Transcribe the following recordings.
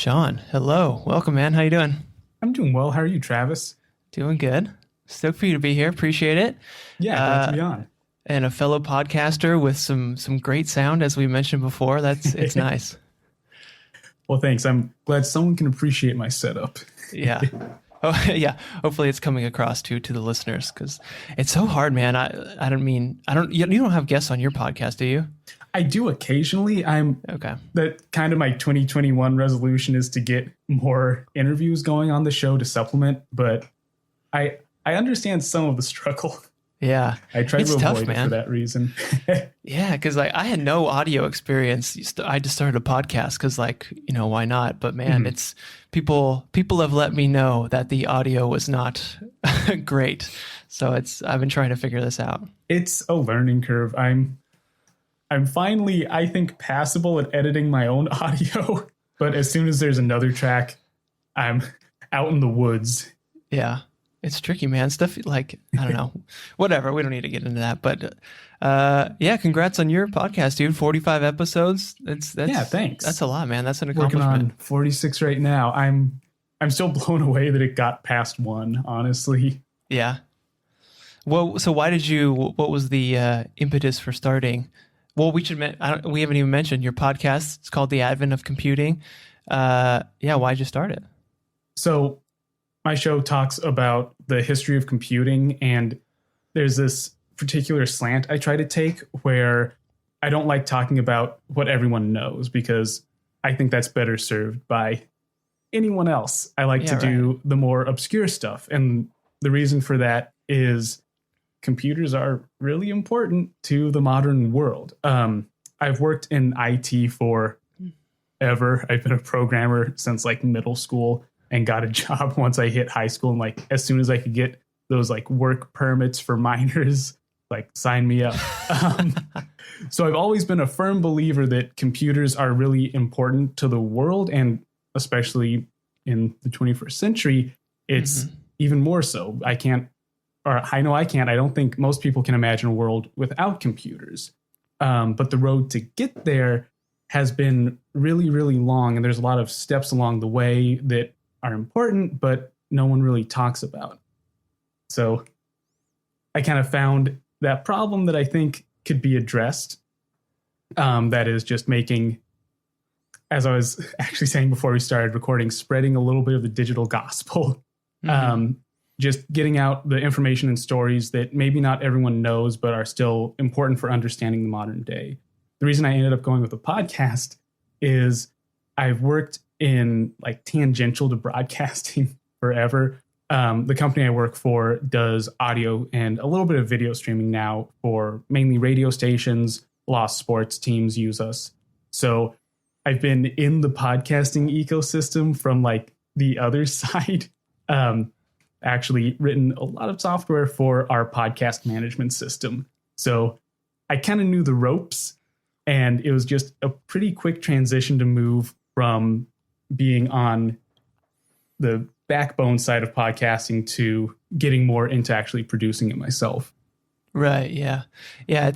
Sean, hello. Welcome, man. How you doing? I'm doing well. How are you, Travis? Doing good. Stoked for you to be here. Appreciate it. Yeah, glad to be on. And a fellow podcaster with some great sound, as we mentioned before. It's nice. Well, thanks. I'm glad someone can appreciate my setup. Yeah. Oh, yeah. Hopefully it's coming across to the listeners, because it's so hard, man. You don't have guests on your podcast, do you? I do occasionally. Okay. That kind of my 2021 resolution is to get more interviews going on the show to supplement, but I understand some of the struggle. Yeah. I try to avoid it for that reason. Yeah, because I had no audio experience. I just started a podcast because, why not? But man, it's people have let me know that the audio was not great. So I've been trying to figure this out. It's a learning curve. I'm finally, I think, passable at editing my own audio. But as soon as there's another track, I'm out in the woods. Yeah. It's tricky, man. Stuff like, I don't know, whatever. We don't need to get into that. But yeah, congrats on your podcast, dude. 45 episodes. Yeah, thanks. That's a lot, man. That's an accomplishment. Working on 46 right now. I'm still blown away that it got past one, honestly. Yeah. Well, so what was the impetus for starting? Well, we haven't even mentioned your podcast. It's called The Advent of Computing. Yeah, why'd you start it? So my show talks about the history of computing, and there's this particular slant I try to take where I don't like talking about what everyone knows, because I think that's better served by anyone else. I like to do the more obscure stuff. And the reason for that is computers are really important to the modern world. I've worked in IT for ever. I've been a programmer since middle school, and got a job once I hit high school. And as soon as I could get those work permits for minors, sign me up. So I've always been a firm believer that computers are really important to the world, and especially in the 21st century, it's even more so. I don't think most people can imagine a world without computers. But the road to get there has been really, really long. And there's a lot of steps along the way that are important, but no one really talks about. So I kind of found that problem that I think could be addressed. That is just making, as I was actually saying before we started recording, spreading a little bit of the digital gospel. Just getting out the information and stories that maybe not everyone knows, but are still important for understanding the modern day. The reason I ended up going with a podcast is I've worked in tangential to broadcasting forever. The company I work for does audio and a little bit of video streaming now for mainly radio stations. A lot of sports teams use us. So I've been in the podcasting ecosystem from the other side. Actually written a lot of software for our podcast management system. So I kind of knew the ropes, and it was just a pretty quick transition to move from being on the backbone side of podcasting to getting more into actually producing it myself. Right. Yeah. Yeah.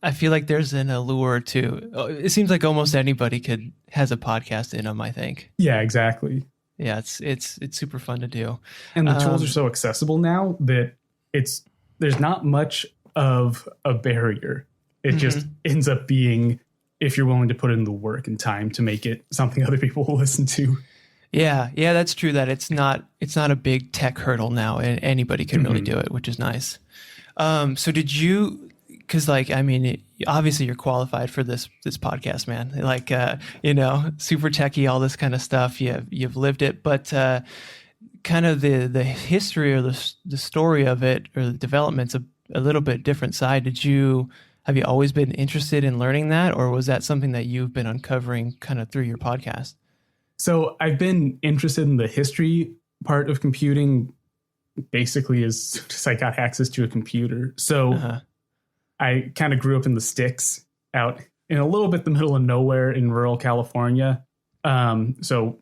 I feel like there's an allure to, it seems like almost anybody has a podcast in them, I think. Yeah, exactly. Yeah. It's super fun to do. And the tools are so accessible now that there's not much of a barrier. It just ends up being, if you're willing to put in the work and time to make it something other people will listen to. Yeah, that's true. That it's not a big tech hurdle now, and anybody can really do it, which is nice. So did you? Because obviously you're qualified for this podcast, man. Super techie, all this kind of stuff. You've lived it, but kind of the history or the story of it or the development's a little bit different side. Have you always been interested in learning that, or was that something that you've been uncovering kind of through your podcast? So I've been interested in the history part of computing basically as soon as I got access to a computer. So I kind of grew up in the sticks out in a little bit the middle of nowhere in rural California. So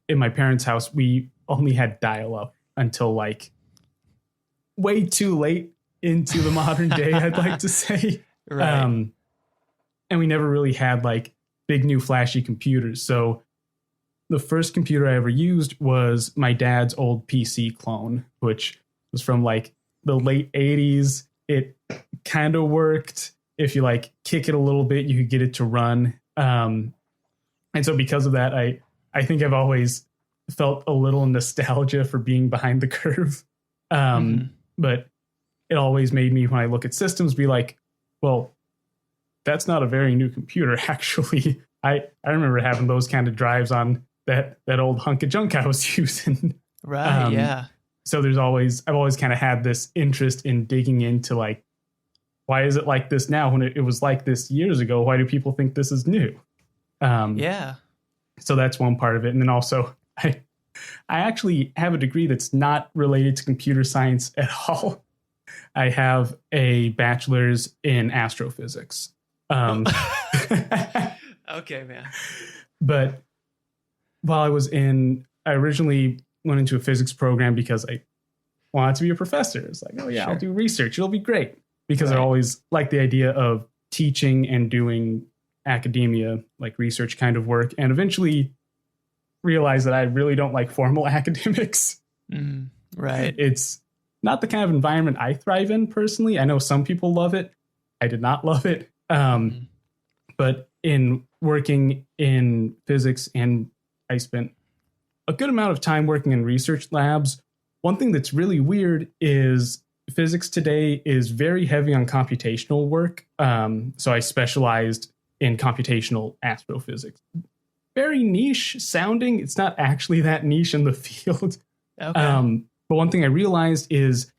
in my parents' house, we only had dial-up until way too late into the modern day, I'd like to say. Right. And we never really had big new flashy computers. So the first computer I ever used was my dad's old PC clone, which was from like the late 80s. It kind of worked. If you like kick it a little bit, you could get it to run. And so because of that, I think I've always felt a little nostalgia for being behind the curve. But it always made me, when I look at systems, be like, well, that's not a very new computer, actually. I remember having those kind of drives on that old hunk of junk I was using. Right, yeah. So I've always kind of had this interest in digging into like, why is it like this now when it was like this years ago? Why do people think this is new? Yeah. So that's one part of it. And then also, I actually have a degree that's not related to computer science at all. I have a bachelor's in astrophysics. Okay, man. But while I originally went into a physics program because I wanted to be a professor. It's like, oh yeah, sure. I'll do research. It'll be great. Because I always like the idea of teaching and doing academia, like research kind of work, and eventually realized that I really don't like formal academics. Right. It's not the kind of environment I thrive in personally. I know some people love it. I did not love it. But in working in physics, and I spent a good amount of time working in research labs. One thing that's really weird is physics today is very heavy on computational work. So I specialized in computational astrophysics. Very niche sounding. It's not actually that niche in the field. Okay. But one thing I realized is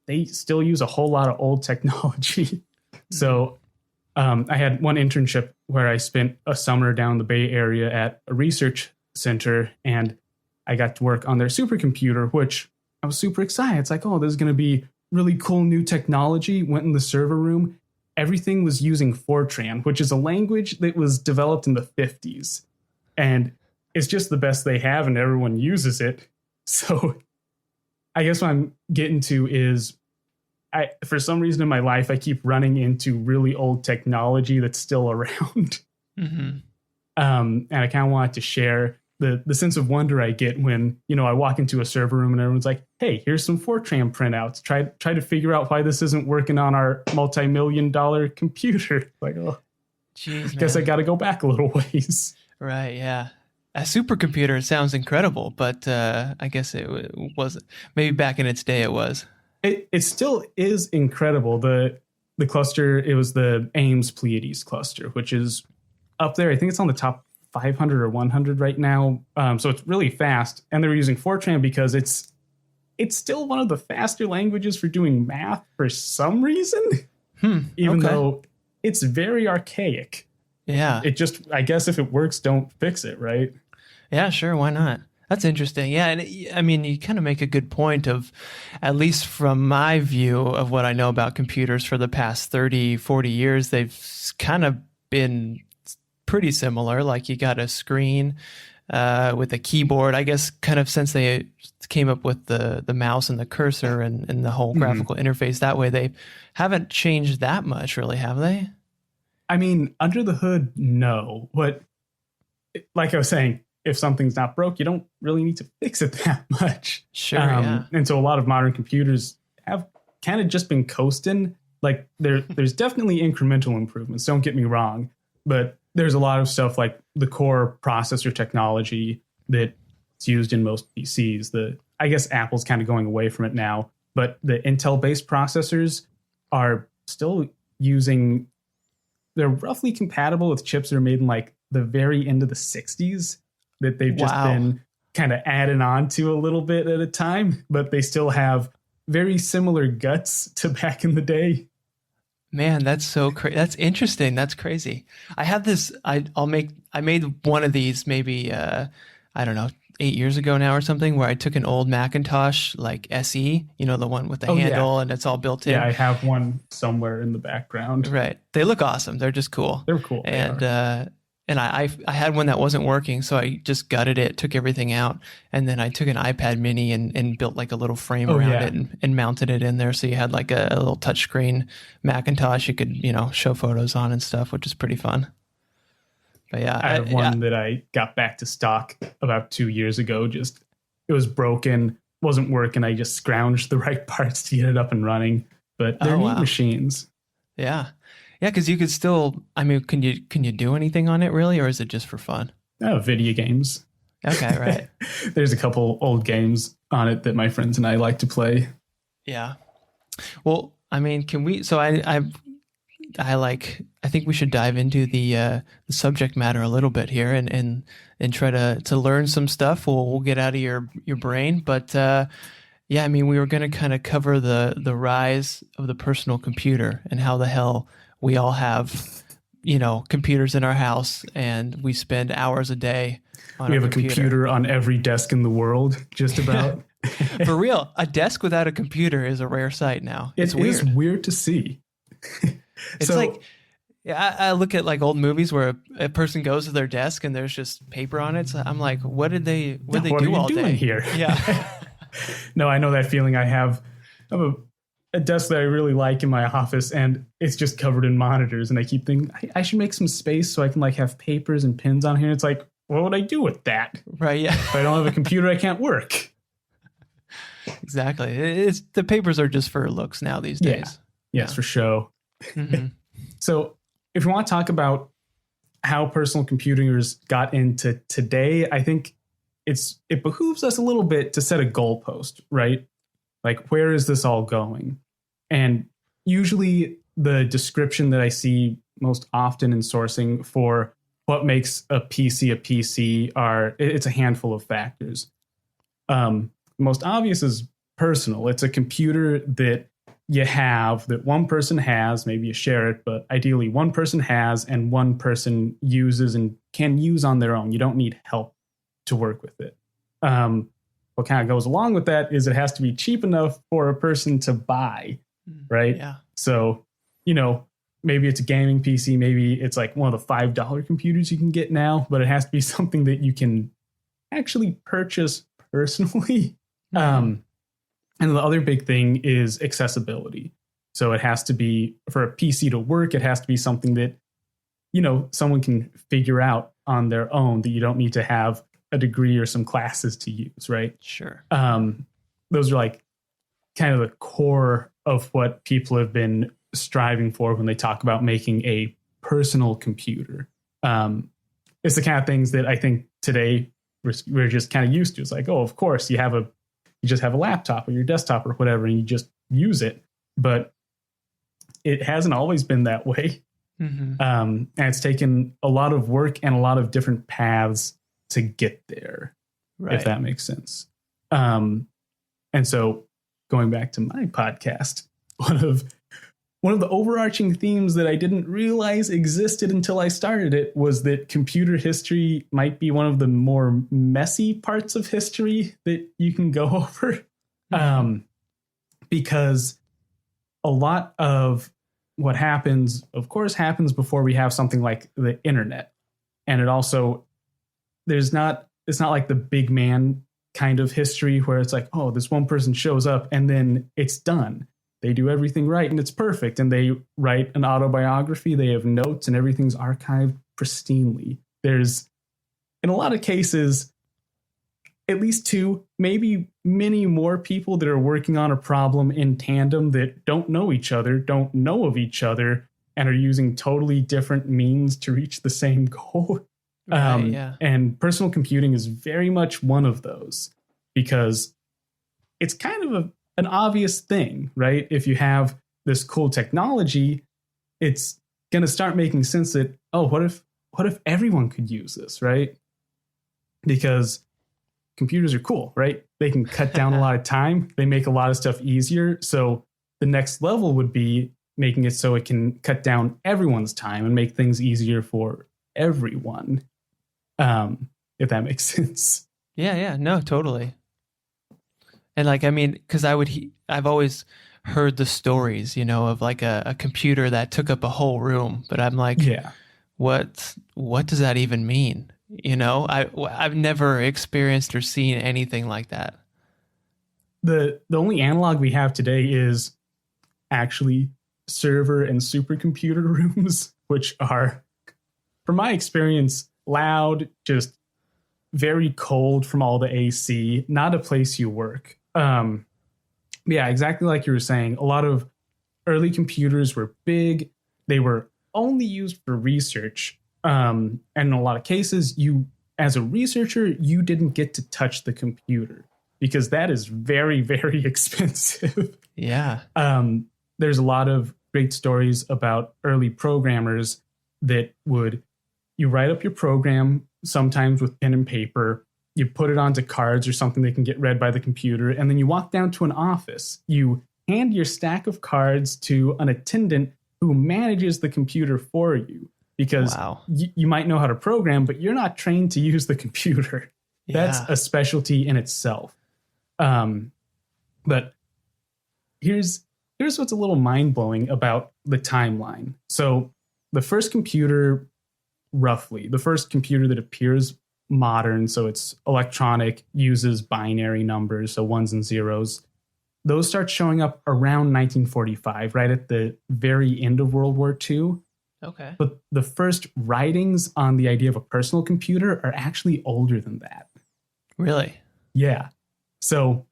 they still use a whole lot of old technology. So I had one internship where I spent a summer down the Bay Area at a research center, and I got to work on their supercomputer, which I was super excited. It's like, oh, this is going to be really cool new technology. Went in the server room. Everything was using Fortran, which is a language that was developed in the 50s. And it's just the best they have, and everyone uses it. So I guess what I'm getting to is, for some reason in my life, I keep running into really old technology that's still around. And I kind of wanted to share the sense of wonder I get when, I walk into a server room and everyone's like, hey, here's some Fortran printouts. Try to figure out why this isn't working on our multi-million-dollar computer. Like, oh, jeez, guess I got to go back a little ways. Right, yeah. A supercomputer sounds incredible, but I guess it wasn't. Maybe back in its day it was. It still is incredible. The cluster, it was the Ames Pleiades cluster, which is up there. I think it's on the top 500 or 100 right now. So it's really fast. And they were using Fortran because it's still one of the faster languages for doing math for some reason, even though it's very archaic. Yeah. It just, I guess if it works, don't fix it, right? Yeah, sure. Why not? That's interesting. Yeah. And I mean, you kind of make a good point of, at least from my view of what I know about computers for the past 30, 40 years, they've kind of been pretty similar. Like you got a screen with a keyboard, I guess, kind of since they came up with the mouse and the cursor and the whole graphical interface that way, they haven't changed that much, really, have they? I mean, under the hood, no. But like I was saying, if something's not broke, you don't really need to fix it that much. Sure, yeah. And so a lot of modern computers have kind of just been coasting. Like there's definitely incremental improvements, don't get me wrong. But there's a lot of stuff like the core processor technology that's used in most PCs. I guess Apple's kind of going away from it now. But the Intel-based processors are still using... They're roughly compatible with chips that are made in like the very end of the 60s that they've just been kind of added on to a little bit at a time, but they still have very similar guts to back in the day. Man, that's so crazy. That's interesting. That's crazy. I have this, I made one of these maybe, I don't know, 8 years ago now or something, where I took an old Macintosh, like SE, the one with the handle and it's all built in. Yeah, I have one somewhere in the background. Right. They look awesome. They're just cool. They're cool. And I had one that wasn't working, so I just gutted it, took everything out, and then I took an iPad mini and built like a little frame around it and mounted it in there. So you had like a little touchscreen Macintosh you could, show photos on and stuff, which is pretty fun. But yeah, I have one that I got back to stock about 2 years ago. Just it was broken, wasn't working. I just scrounged the right parts to get it up and running. But they're neat machines. Yeah. Yeah, because you could still, I mean, can you do anything on it really, or is it just for fun? Oh, video games. Okay, right. There's a couple old games on it that my friends and I like to play. Yeah. Well, I mean, can we, so I think we should dive into the subject matter a little bit here and try to learn some stuff. We'll get out of your brain, but yeah, I mean, we were going to kind of cover the rise of the personal computer and how the hell we all have, computers in our house, and we spend hours a day on. We have a computer on every desk in the world, just about. For real, a desk without a computer is a rare sight now. It's weird. It's weird to see. It's like, I look at like old movies where a person goes to their desk and there's just paper on it. So I'm like, what did they do all day here? Yeah. No, I know that feeling. I have a desk that I really like in my office, and it's just covered in monitors. And I keep thinking I should make some space so I can like have papers and pins on here. It's like, what would I do with that? Right. Yeah. If I don't have a computer, I can't work. Exactly. The papers are just for looks now these days. Yes, for show. Mm-hmm. So if you want to talk about how personal computers got into today, I think it behooves us a little bit to set a goalpost, right? Like, where is this all going? And usually the description that I see most often in sourcing for what makes a PC it's a handful of factors. Most obvious is personal. It's a computer that you have, that one person has, maybe you share it, but ideally one person has and one person uses and can use on their own. You don't need help to work with it. What kind of goes along with that is it has to be cheap enough for a person to buy, right? Yeah. So, maybe it's a gaming PC, maybe it's like one of the $5 computers you can get now, but it has to be something that you can actually purchase personally. And the other big thing is accessibility. So it has to be, for a PC to work, it has to be something that, someone can figure out on their own, that you don't need to have a degree or some classes to use, right? Sure. Those are like kind of the core of what people have been striving for when they talk about making a personal computer. It's the kind of things that I think today we're just kind of used to. It's like, oh, of course, you just have a laptop or your desktop or whatever, and you just use it. But it hasn't always been that way. Mm-hmm. And it's taken a lot of work and a lot of different paths to get there, right, if that makes sense. And so going back to my podcast, one of the overarching themes that I didn't realize existed until I started it was that computer history might be one of the more messy parts of history that you can go over. Because a lot of what happens, of course, happens before we have something like the internet. And it's not like the big man kind of history where it's like, oh, this one person shows up and then it's done. They do everything right and it's perfect. And they write an autobiography. They have notes and everything's archived pristinely. There's, in a lot of cases, at least two, maybe many more people that are working on a problem in tandem that don't know each other, don't know of each other, and are using totally different means to reach the same goal. Right, yeah. And personal computing is very much one of those, because it's kind of an obvious thing, right? If you have this cool technology, it's going to start making sense that, oh, what if everyone could use this, right? Because computers are cool, right? They can cut down a lot of time. They make a lot of stuff easier. So the next level would be making it so it can cut down everyone's time and make things easier for everyone. If that makes sense. Yeah. No, totally. And like, I mean, because I've always heard the stories, of like a computer that took up a whole room. But I'm like, yeah, what does that even mean? I've never experienced or seen anything like that. The only analog we have today is actually server and supercomputer rooms, which are from my experience, loud, just very cold from all the AC, not a place you work. Yeah, exactly like you were saying. A lot of early computers were big. They were only used for research. And in a lot of cases, you, as a researcher, you didn't get to touch the computer because that is very, very expensive. Yeah. There's a lot of great stories about early programmers that you write up your program, sometimes with pen and paper, you put it onto cards or something that can get read by the computer, and then you walk down to an office. You hand your stack of cards to an attendant who manages the computer for you because you might know how to program, but you're not trained to use the computer. Yeah. That's a specialty in itself. But here's what's a little mind-blowing about the timeline. So the first computer that appears modern, so it's electronic, uses binary numbers, so ones and zeros. Those start showing up around 1945, right at the very end of World War II. Okay. But the first writings on the idea of a personal computer are actually older than that. Really? Yeah. So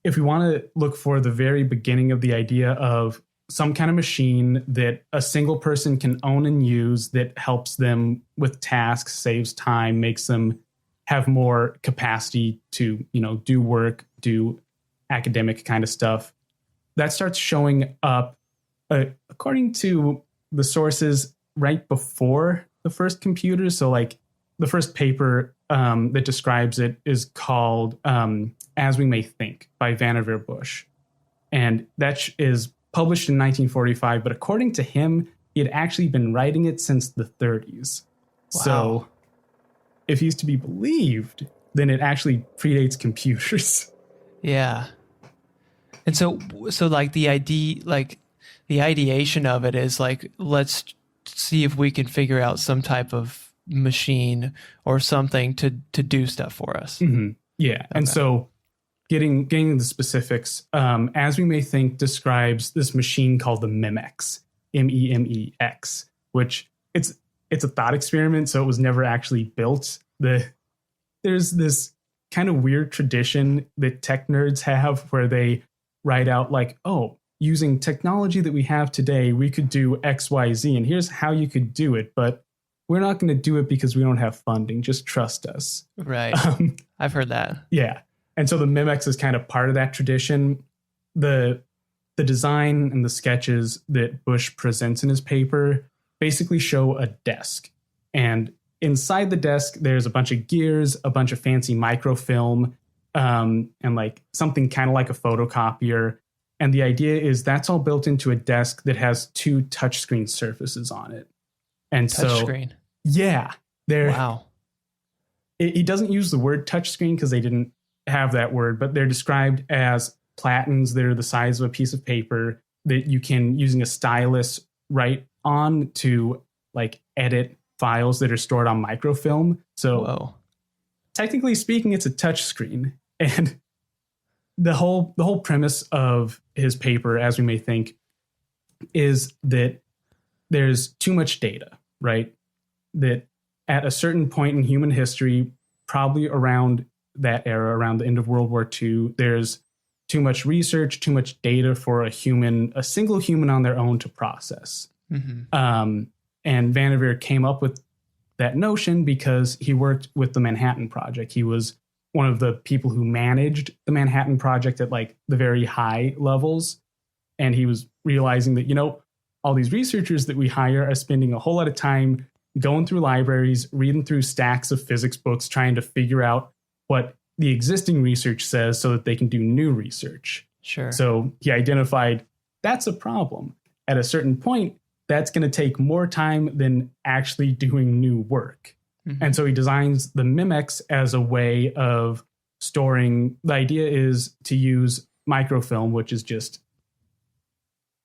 if we want to look for the very beginning of the idea of some kind of machine that a single person can own and use that helps them with tasks, saves time, makes them have more capacity to, do work, do academic kind of stuff, that starts showing up, according to the sources, right before the first computer. So like the first paper that describes it is called As We May Think by Vannevar Bush. And that is published in 1945. But according to him, he had actually been writing it since the 30s. Wow. So if he's to be believed, then it actually predates computers. Yeah. And so like the ideation of it is like, let's see if we can figure out some type of machine or something to do stuff for us. Mm-hmm. Yeah. Okay. And so getting into the specifics, As We May Think describes this machine called the mimex, MEMEX, which it's a thought experiment. So it was never actually built. There's this kind of weird tradition that tech nerds have where they write out like, oh, using technology that we have today, we could do X, Y, Z, and here's how you could do it. But we're not going to do it because we don't have funding. Just trust us. Right. I've heard that. Yeah. And so the mimex is kind of part of that tradition. The design and the sketches that Bush presents in his paper basically show a desk. And inside the desk, there's a bunch of gears, a bunch of fancy microfilm, and like something kind of like a photocopier. And the idea is that's all built into a desk that has two touchscreen surfaces on it. And touchscreen. Yeah. Wow. He doesn't use the word touchscreen because they didn't have that word, but they're described as platens that are the size of a piece of paper that you can, using a stylus, write on to like edit files that are stored on microfilm. So technically speaking, it's a touch screen. And the whole premise of his paper, As We May Think, is that there's too much data, right? That at a certain point in human history, probably around that era, around the end of World War II, there's too much research, too much data for a single human on their own to process. Mm-hmm. And Vannevar came up with that notion because he worked with the Manhattan Project. He was one of the people who managed the Manhattan Project at like the very high levels. And he was realizing that, all these researchers that we hire are spending a whole lot of time going through libraries, reading through stacks of physics books, trying to figure out what the existing research says so that they can do new research. Sure. So he identified that's a problem. At a certain point, that's going to take more time than actually doing new work. Mm-hmm. And so he designs the mimex as a way of storing. The idea is to use microfilm, which is just,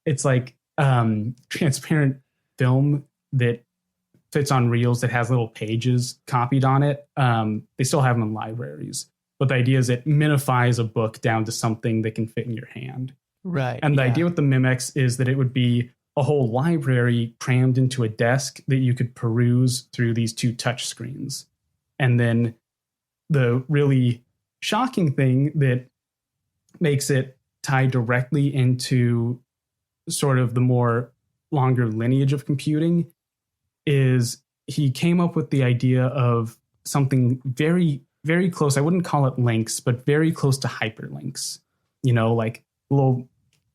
it's like transparent film that fits on reels that has little pages copied on it. They still have them in libraries. But the idea is it minifies a book down to something that can fit in your hand. Right. And the idea with the mimex is that it would be a whole library crammed into a desk that you could peruse through these two touch screens. And then the really shocking thing that makes it tie directly into sort of the more longer lineage of computing is he came up with the idea of something very, very close. I wouldn't call it links, but very close to hyperlinks, like little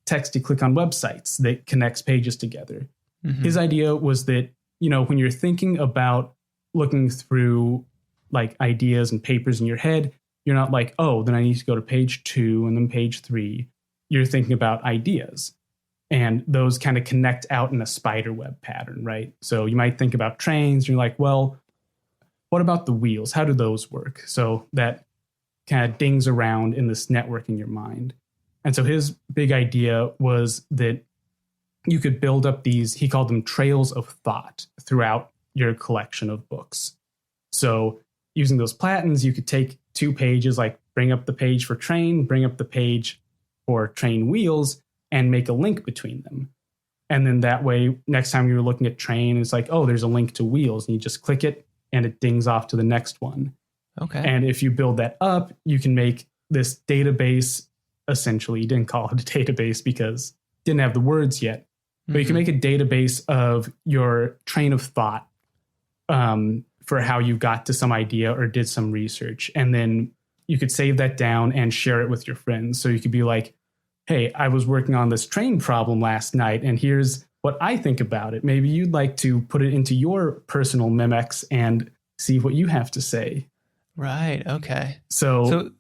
text you click on websites that connects pages together. Mm-hmm. His idea was that, when you're thinking about looking through like ideas and papers in your head, you're not like, oh, then I need to go to page 2 and then page 3. You're thinking about ideas, and those kind of connect out in a spider web pattern, right? So you might think about trains. You're like, well, what about the wheels? How do those work? So that kind of dings around in this network in your mind. And so his big idea was that you could build up these, he called them trails of thought throughout your collection of books. So using those platens, you could take 2 pages, like bring up the page for train, bring up the page for train wheels, and make a link between them. And then that way, next time you're looking at train, it's like, oh, there's a link to wheels. And you just click it and it dings off to the next one. Okay. And if you build that up, you can make this database. Essentially, you didn't call it a database because it didn't have the words yet. But you can make a database of your train of thought for how you got to some idea or did some research. And then you could save that down and share it with your friends. So you could be like, hey, I was working on this train problem last night, and here's what I think about it. Maybe you'd like to put it into your personal mimex and see what you have to say. Right. Okay. So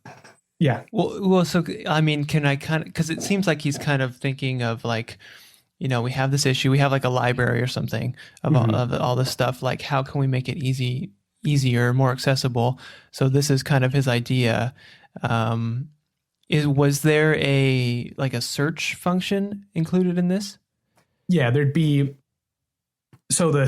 yeah. Well, so, I mean, can I because it seems like he's kind of thinking of like, we have this issue, we have like a library or something of, all this stuff. Like, how can we make it easier, more accessible? So this is kind of his idea. Was there a search function included in this? Yeah, there'd be. So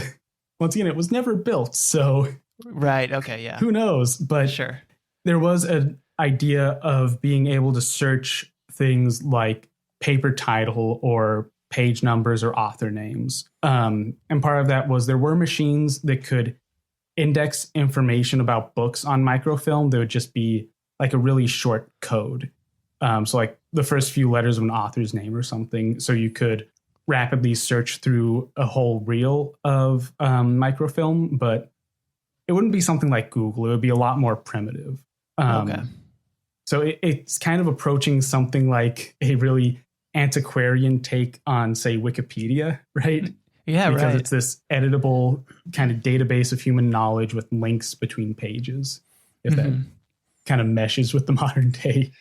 once again, it was never built. So right. Okay. Yeah. Who knows? But sure, there was an idea of being able to search things like paper title or page numbers or author names. And part of that was there were machines that could index information about books on microfilm. There would just be like a really short code. So like the first few letters of an author's name or something. So you could rapidly search through a whole reel of microfilm, but it wouldn't be something like Google. It would be a lot more primitive. Okay. So it's kind of approaching something like a really antiquarian take on, say, Wikipedia, right? Yeah, because right. It's this editable kind of database of human knowledge with links between pages, if that kind of meshes with the modern day.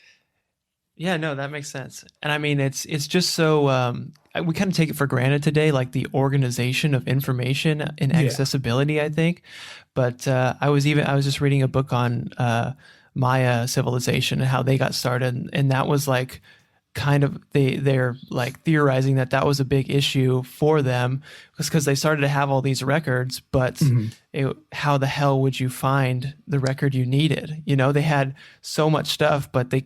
Yeah, no, that makes sense. And I mean, it's just so we kind of take it for granted today, like the organization of information and accessibility, I think. But I was just reading a book on Maya civilization and how they got started, and that was like kind of they're like theorizing that was a big issue for them because they started to have all these records, but how the hell would you find the record you needed? They had so much stuff, but they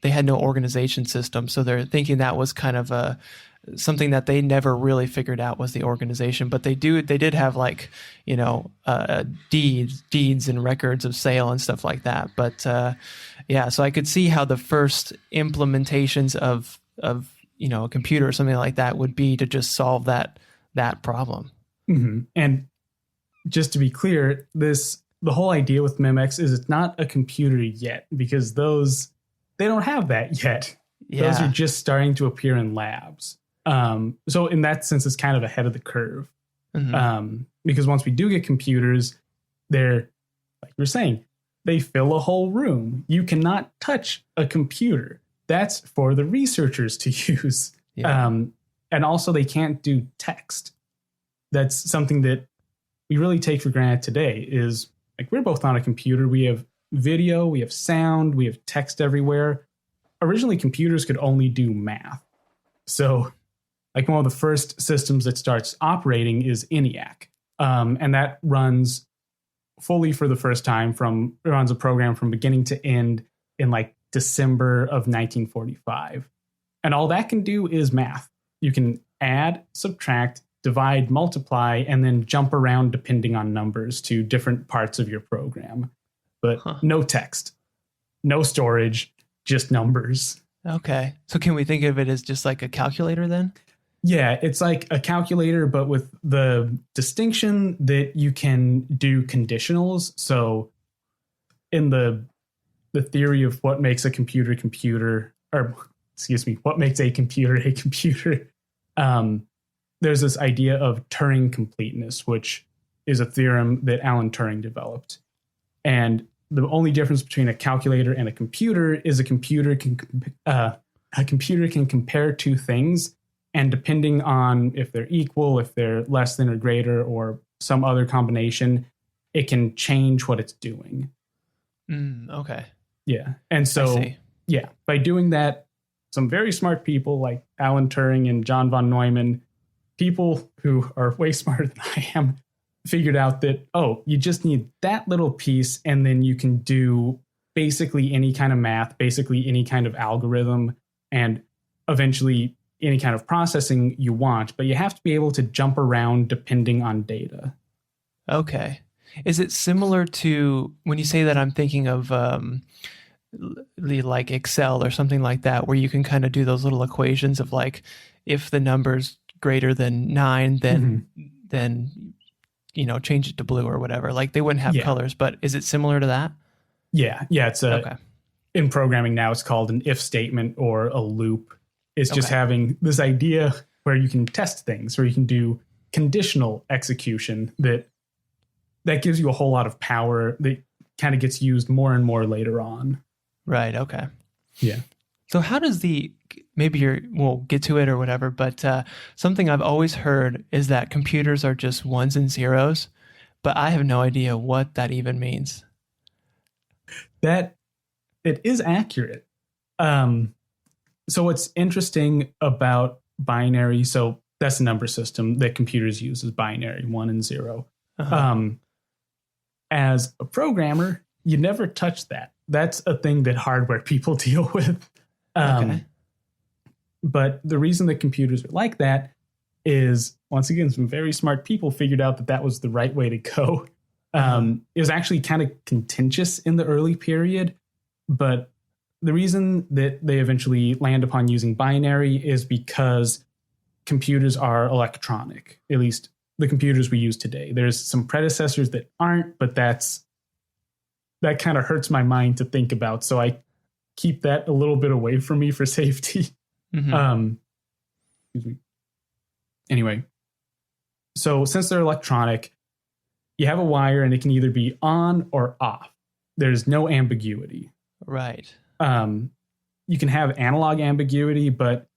had no organization system. So they're thinking that was kind of something that they never really figured out was the organization. But they did have like, deeds and records of sale and stuff like that. But so I could see how the first implementations of a computer or something like that would be to just solve that problem. Mm-hmm. And just to be clear, the whole idea with mimex is it's not a computer yet, because they don't have that yet. Yeah. Those are just starting to appear in labs. So in that sense, it's kind of ahead of the curve. Because once we do get computers, they're, like we're saying, they fill a whole room. You cannot touch a computer. That's for the researchers to use. Yeah. And also they can't do text. That's something that we really take for granted today is like, we're both on a computer. We have video, we have sound, we have text everywhere. Originally, computers could only do math. So like one of the first systems that starts operating is ENIAC. And that runs fully for the first time runs a program from beginning to end in like December of 1945. And all that can do is math. You can add, subtract, divide, multiply, and then jump around depending on numbers to different parts of your program. But no text, no storage, just numbers. Okay. So can we think of it as just like a calculator then? Yeah, it's like a calculator, but with the distinction that you can do conditionals. So in the theory of what makes a computer, or excuse me, what makes a computer, there's this idea of Turing completeness, which is a theorem that Alan Turing developed. And the only difference between a calculator and a computer is a computer can compare two things, and depending on if they're equal, if they're less than or greater, or some other combination, it can change what it's doing. Okay. Yeah. And so, yeah, by doing that, some very smart people like Alan Turing and John von Neumann, people who are way smarter than I am, figured out that, oh, you just need that little piece, and then you can do basically any kind of math, basically any kind of algorithm, and eventually any kind of processing you want, but you have to be able to jump around depending on data. Okay. Is it similar to, when you say that, I'm thinking of like Excel or something like that, where you can kind of do those little equations of like, if the number's greater than 9, then change it to blue or whatever. Like they wouldn't have colors, but is it similar to that? Yeah. It's in programming now, it's called an if statement or a loop. It's just having this idea where you can test things, where you can do conditional execution that gives you a whole lot of power that kind of gets used more and more later on. Right. Okay. Yeah. So how does we'll get to it or whatever, but something I've always heard is that computers are just ones and zeros, but I have no idea what that even means. That it is accurate. So what's interesting about binary, so that's the number system that computers use, is binary, 1 and 0. As a programmer, you never touch that. That's a thing that hardware people deal with. But the reason that computers are like that is, once again, some very smart people figured out that was the right way to go. It was actually kind of contentious in the early period, but the reason that they eventually land upon using binary is because computers are electronic, at least the computers we use today. There's some predecessors that aren't, but that kind of hurts my mind to think about. So I keep that a little bit away from me for safety. Excuse me. Anyway, so since they're electronic, you have a wire and it can either be on or off. There's no ambiguity. Right. You can have analog ambiguity, but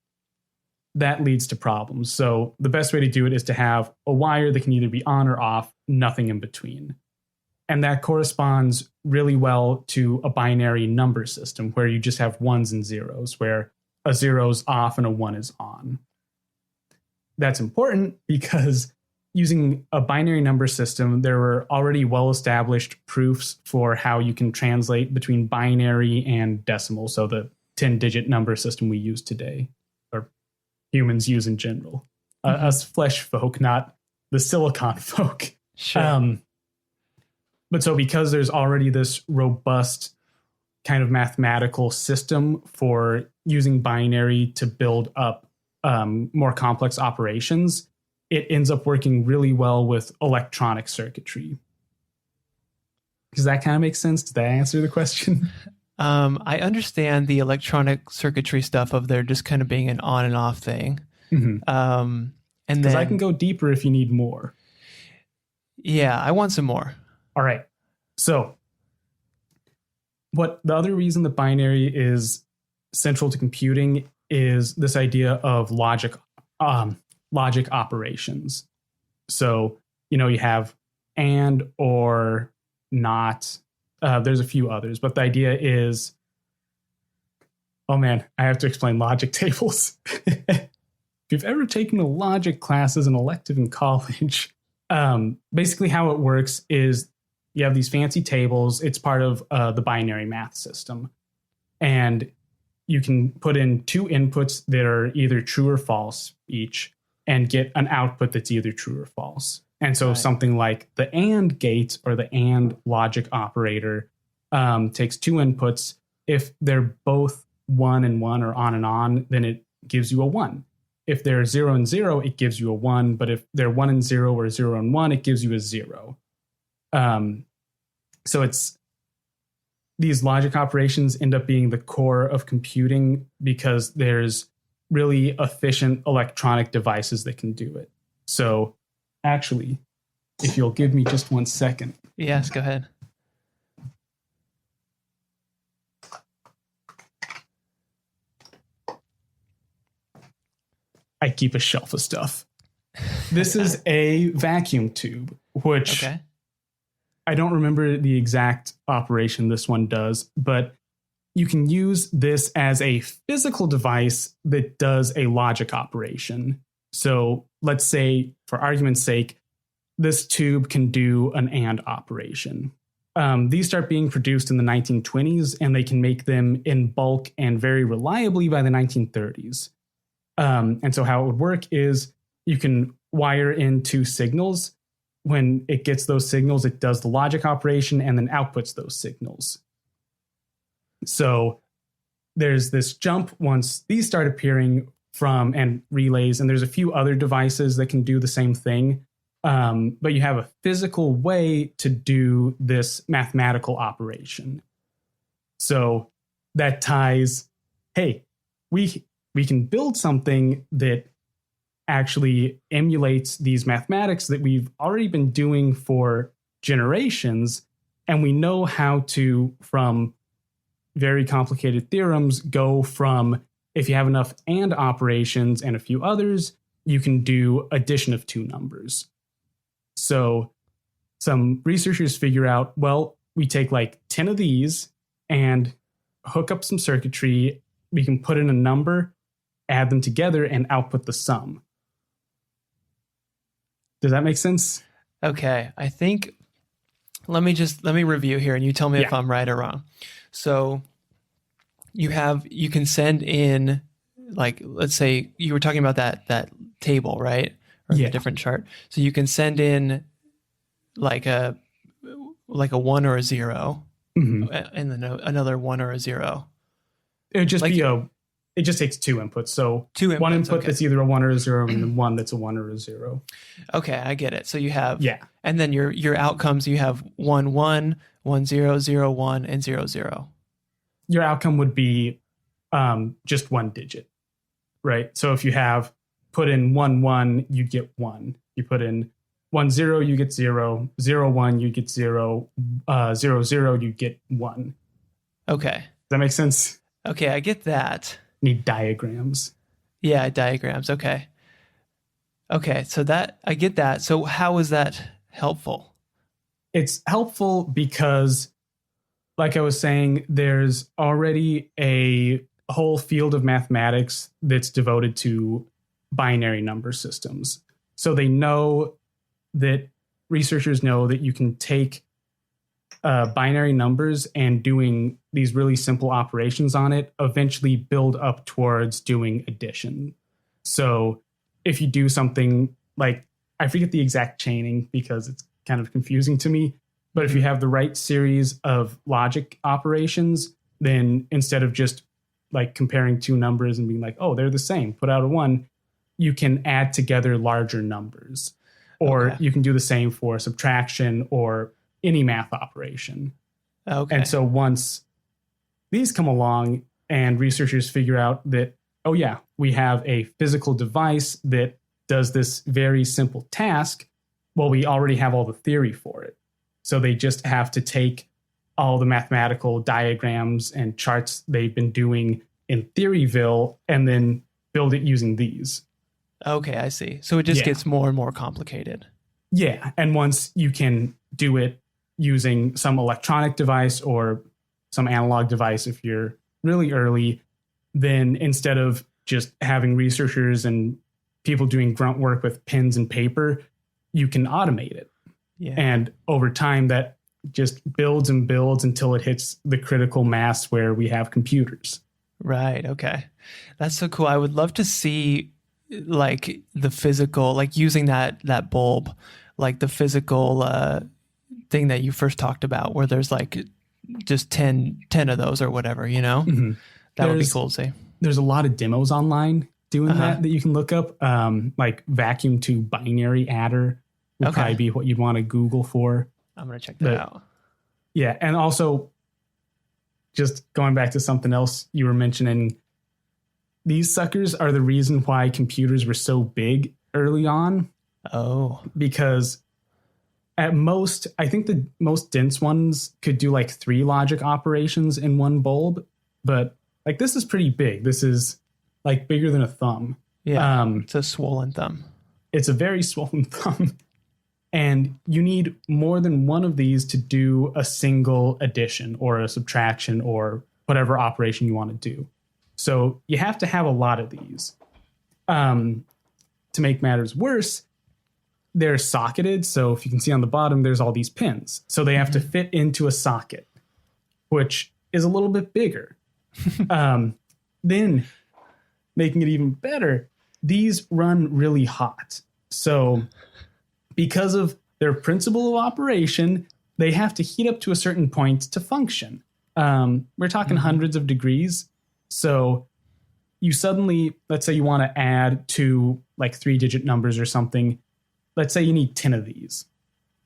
that leads to problems. So the best way to do it is to have a wire that can either be on or off, nothing in between. And that corresponds really well to a binary number system where you just have ones and zeros, where a 0 is off and a 1 is on. That's important because using a binary number system, there were already well-established proofs for how you can translate between binary and decimal, so the 10-digit number system we use today, or humans use in general. Us flesh folk, not the silicon folk. Sure. But so because there's already this robust kind of mathematical system for using binary to build up more complex operations, it ends up working really well with electronic circuitry. Does that kind of make sense? Did that answer the question? I understand the electronic circuitry stuff of there just kind of being an on and off thing. And then I can go deeper if you need more. Yeah, I want some more. All right. So the other reason that binary is central to computing is this idea of logic operations. So, you have and, or, not. There's a few others, but the idea is, oh man, I have to explain logic tables. If you've ever taken a logic class as an elective in college, basically how it works is you have these fancy tables. It's part of the binary math system. And you can put in two inputs that are either true or false each. and get an output that's either true or false. And so Right. something like the AND gate or the AND logic operator takes two inputs. If they're both 1 and 1 or on and on, then it gives you a 1. If they're 0 and 0, it gives you a 1. But if they're 1 and 0 or 0 and 1, it gives you a 0. So it's these logic operations end up being the core of computing because there's really efficient electronic devices that can do it. So actually, if you'll give me just 1 second. Yes, go ahead. I keep a shelf of stuff. This is a vacuum tube, which Okay. I don't remember the exact operation this one does, but you can use this as a physical device that does a logic operation. So let's say, for argument's sake, this tube can do an AND operation. These start being produced in the 1920s, and they can make them in bulk and very reliably by the 1930s. And so how it would work is you can wire in two signals. When it gets those signals, it does the logic operation and then outputs those signals. So there's this jump once these start appearing from and relays, and there's a few other devices that can do the same thing. But you have a physical way to do this mathematical operation. So that ties, hey, we can build something that actually emulates these mathematics that we've already been doing for generations. And we know how to, from very complicated theorems, go from, if you have enough AND operations and a few others, you can do addition of two numbers. So some researchers figure out, well, we take like 10 of these and hook up some circuitry. We can put in a number, add them together, and output the sum. Does that make sense? Okay. I think let me review here and you tell me if I'm right or wrong. So you can send in, like, let's say you were talking about that table, right? Or the different chart. So you can send in like a 1 or a 0, and then another 1 or a 0. It would just it just takes two inputs. So two inputs, one input okay. that's either a 1 or a 0, and then one that's a 1 or a 0. Okay, I get it. So you have, Yeah. and then your outcomes, you have 1 1, 1 0, 0 1, and 0 0. Your outcome would be just one digit, right? So if you have put in 1 1, you get 1. You put in 1 0, you get 0. 0 1, you get 0. 0 0, you get 1. Okay. Does that make sense? Okay, I get that. Need diagrams. Yeah, diagrams. Okay. Okay, so that I get that. So how is that helpful? It's helpful because, like I was saying, there's already a whole field of mathematics that's devoted to binary number systems. So they know that researchers know that you can take binary numbers and doing these really simple operations on it eventually build up towards doing addition. So if you do something like, I forget the exact chaining because it's kind of confusing to me, but if you have the right series of logic operations, then instead of just like comparing two numbers and being like, oh, they're the same, put out a 1, you can add together larger numbers. Or you can do the same for subtraction or any math operation. Okay. And so once these come along and researchers figure out that, oh yeah, we have a physical device that does this very simple task, well, we already have all the theory for it. So they just have to take all the mathematical diagrams and charts they've been doing in Theoryville and then build it using these. Okay, I see. So it just gets more and more complicated. Yeah. And once you can do it using some electronic device or some analog device, if you're really early, then instead of just having researchers and people doing grunt work with pens and paper, you can automate it. Yeah. And over time, that just builds and builds until it hits the critical mass where we have computers. Right. Okay. That's so cool. I would love to see like the physical, like using that bulb, like the physical thing that you first talked about, where there's like just 10 of those or whatever, you know? Mhm. That would be cool to see. There's a lot of demos online doing that you can look up. Like vacuum tube binary adder would probably be what you'd want to Google for. I'm going to check that out. Yeah. And also, just going back to something else you were mentioning, these suckers are the reason why computers were so big early on. Oh. Because at most, I think the most dense ones could do like 3 logic operations in one bulb. But like this is pretty big. This is like bigger than a thumb. Yeah. It's a swollen thumb. It's a very swollen thumb. And you need more than one of these to do a single addition or a subtraction or whatever operation you want to do. So you have to have a lot of these. To make matters worse, they're socketed. So if you can see on the bottom, there's all these pins. So they have to fit into a socket, which is a little bit bigger. Then making it even better, these run really hot. So because of their principle of operation, they have to heat up to a certain point to function. We're talking hundreds of degrees. So you suddenly, let's say you want to add 2 like 3-digit numbers or something. Let's say you need 10 of these.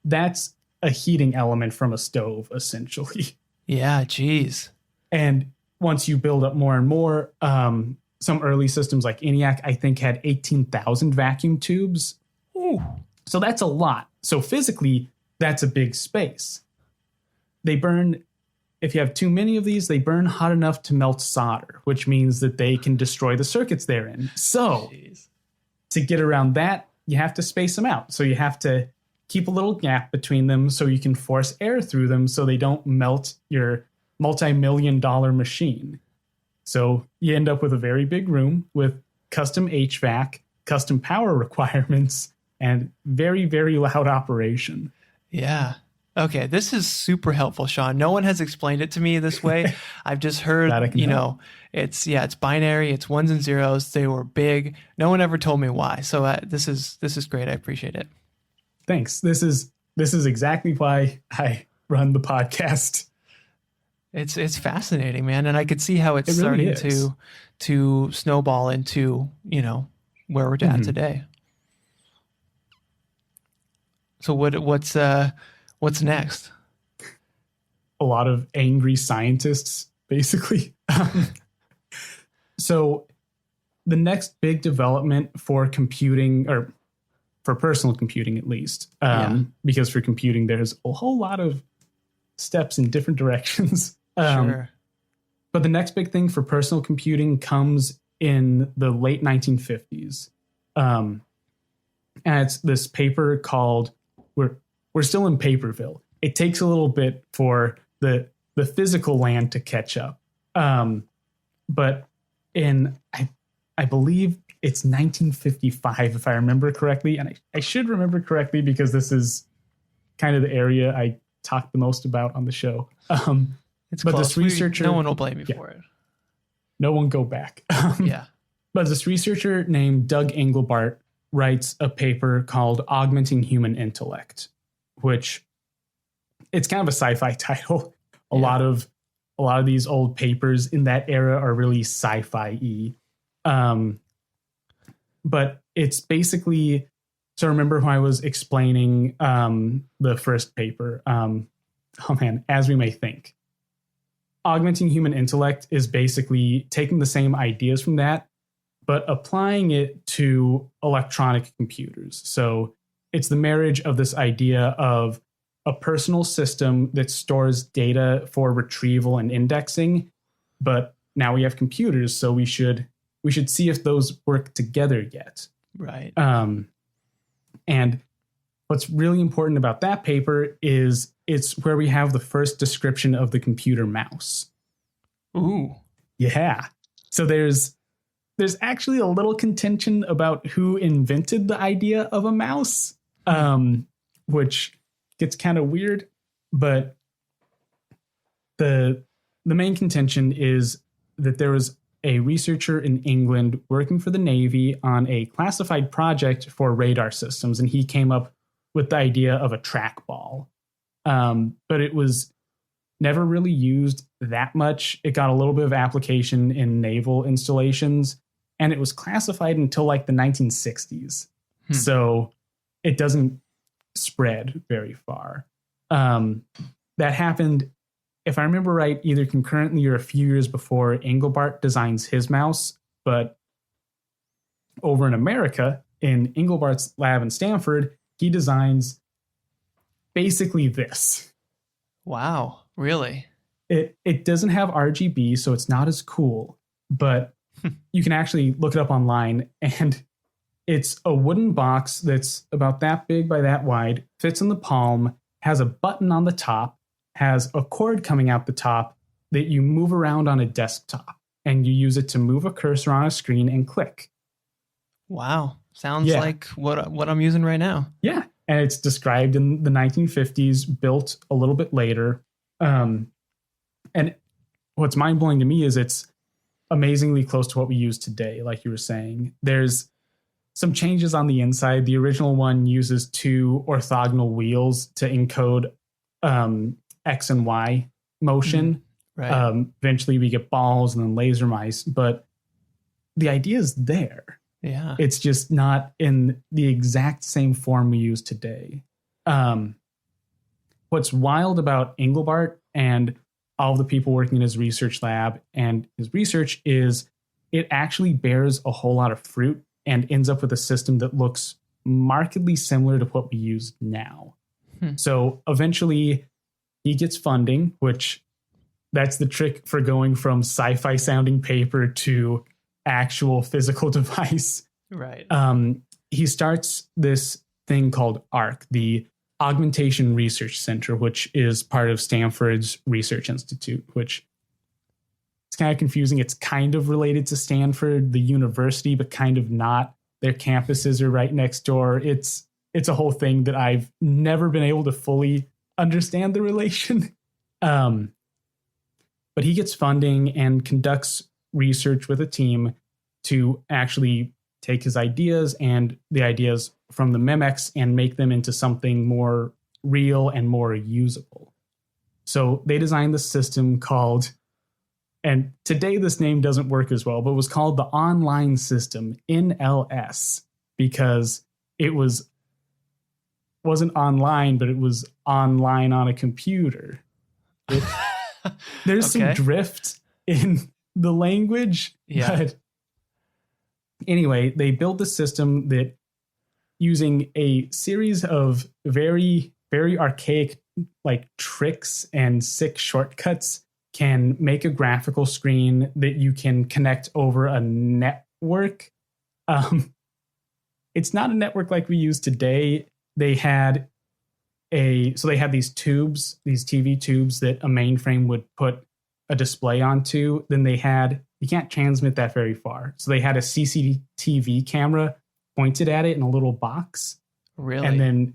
That's a heating element from a stove, essentially. Yeah, geez. And once you build up more and more, some early systems like ENIAC, I think, had 18,000 vacuum tubes. Ooh. So that's a lot. So physically, that's a big space. They burn, if you have too many of these, they burn hot enough to melt solder, which means that they can destroy the circuits they're in. So to get around that, you have to space them out. So you have to keep a little gap between them so you can force air through them so they don't melt your multi-million-dollar machine. So you end up with a very big room with custom HVAC, custom power requirements, and very, very loud operation. Yeah. Okay. This is super helpful, Sean. No one has explained it to me this way. I've just heard, you know, it's binary. It's ones and zeros. They were big. No one ever told me why. So this is great. I appreciate it. Thanks. This is exactly why I run the podcast. It's fascinating, man. And I could see how it's really starting to snowball into, you know, where we're at today. So what's next? A lot of angry scientists, basically. So the next big development for computing, or for personal computing at least, because for computing there's a whole lot of steps in different directions. Sure. But the next big thing for personal computing comes in the late 1950s. And it's this paper called, we're still in Paperville. It takes a little bit for the physical land to catch up. But in, I believe it's 1955, if I remember correctly. And I should remember correctly because this is kind of the area I talk the most about on the show. It's but close. this researcher, no one will blame me for it. No one go back. But this researcher named Doug Engelbart writes a paper called Augmenting Human Intellect, which it's kind of a sci-fi title. A lot of these old papers in that era are really sci-fi-y. But it's basically, so remember when I was explaining the first paper, As We May Think. Augmenting human intellect is basically taking the same ideas from that, but applying it to electronic computers. So it's the marriage of this idea of a personal system that stores data for retrieval and indexing, but now we have computers, so we should see if those work together yet. Right. And what's really important about that paper is it's where we have the first description of the computer mouse. Ooh. Yeah. So there's actually a little contention about who invented the idea of a mouse, which gets kind of weird. But the main contention is that there was a researcher in England working for the Navy on a classified project for radar systems, and he came up with the idea of a trackball. But it was never really used that much. It got a little bit of application in naval installations, and it was classified until like the 1960s. So it doesn't spread very far. That happened, if I remember right, either concurrently or a few years before Engelbart designs his mouse. But over in America, in Engelbart's lab in Stanford, he designs basically this. Wow, really? It doesn't have RGB, so it's not as cool, but you can actually look it up online, and it's a wooden box that's about that big by that wide, fits in the palm, has a button on the top, has a cord coming out the top that you move around on a desktop, and you use it to move a cursor on a screen and click. Wow. Sounds like what I'm using right now. Yeah. And it's described in the 1950s, built a little bit later. And what's mind-blowing to me is it's amazingly close to what we use today, like you were saying. There's some changes on the inside. The original one uses 2 orthogonal wheels to encode X and Y motion. Right. Eventually we get balls and then laser mice, but the idea is there. Yeah. It's just not in the exact same form we use today. What's wild about Engelbart and all of the people working in his research lab and his research is it actually bears a whole lot of fruit and ends up with a system that looks markedly similar to what we use now. So eventually he gets funding, which that's the trick for going from sci-fi sounding paper to actual physical device. Right. He starts this thing called ARC, the Augmentation Research Center, which is part of Stanford's Research Institute, which it's kind of confusing. It's kind of related to Stanford, the university, but kind of not. Their campuses are right next door. It's a whole thing that I've never been able to fully understand the relation. But he gets funding and conducts research with a team to actually take his ideas and the ideas from the mimex and make them into something more real and more usable. So they designed the system called, and today this name doesn't work as well, but it was called the Online System, NLS, because it wasn't online, but it was online on a computer. There's some drift in the language. Yeah. But anyway, they built the system that using a series of very, very archaic like tricks and sick shortcuts can make a graphical screen that you can connect over a network. It's not a network like we use today. They had these tubes, these TV tubes that a mainframe would put a display onto. Then you can't transmit that very far. So they had a CCTV camera pointed at it in a little box. Really? And then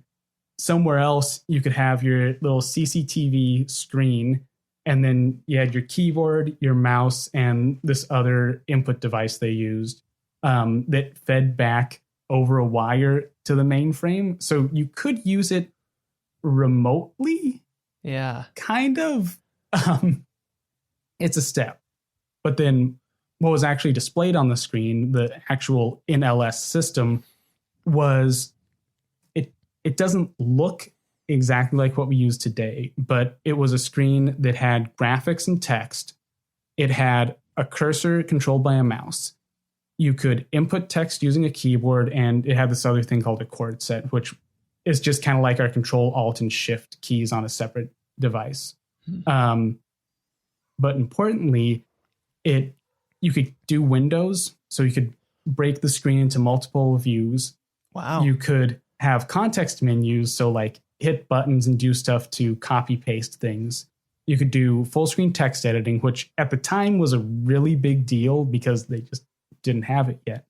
somewhere else you could have your little CCTV screen. And then you had your keyboard, your mouse, and this other input device they used that fed back over a wire to the mainframe. So you could use it remotely. Yeah. Kind of. It's a step. But then what was actually displayed on the screen, the actual NLS system, was it doesn't look exactly like what we use today, but it was a screen that had graphics and text. It had a cursor controlled by a mouse. You could input text using a keyboard, and it had this other thing called a chord set, which is just kind of like our Control, Alt, and Shift keys on a separate device. But importantly, you could do windows, so you could break the screen into multiple views. Wow. You could have context menus, so like hit buttons and do stuff to copy paste things. You could do full screen text editing, which at the time was a really big deal because they just didn't have it yet.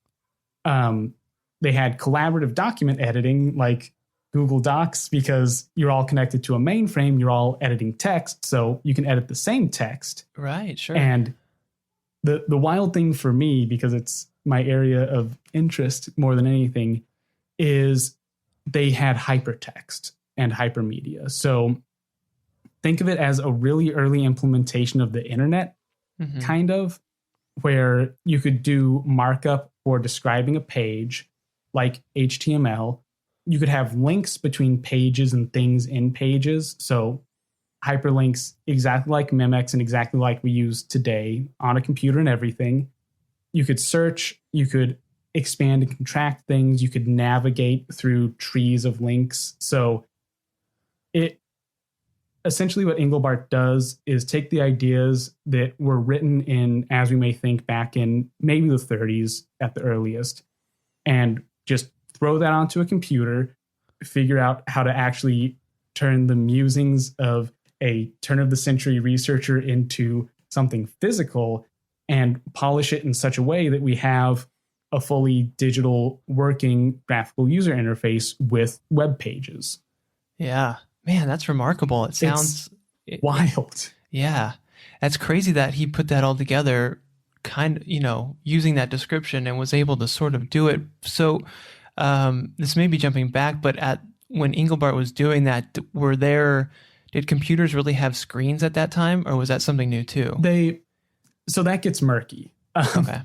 They had collaborative document editing like Google Docs because you're all connected to a mainframe. You're all editing text, so you can edit the same text. Right, sure. And The wild thing for me, because it's my area of interest more than anything, is they had hypertext and hypermedia. So think of it as a really early implementation of the internet, kind of, where you could do markup for describing a page like HTML. You could have links between pages and things in pages. So hyperlinks exactly like mimex and exactly like we use today on a computer and everything. You could search, you could expand and contract things, you could navigate through trees of links. So it essentially, what Engelbart does is take the ideas that were written in, as we may think, back in maybe the 30s at the earliest, and just throw that onto a computer, figure out how to actually turn the musings of a turn of the century researcher into something physical, and polish it in such a way that we have a fully digital working graphical user interface with web pages. Yeah. Man, that's remarkable. It sounds wild. Yeah. That's crazy that he put that all together, using that description, and was able to sort of do it. So this may be jumping back, but when Engelbart was doing that, did computers really have screens at that time, or was that something new too? So that gets murky. Okay.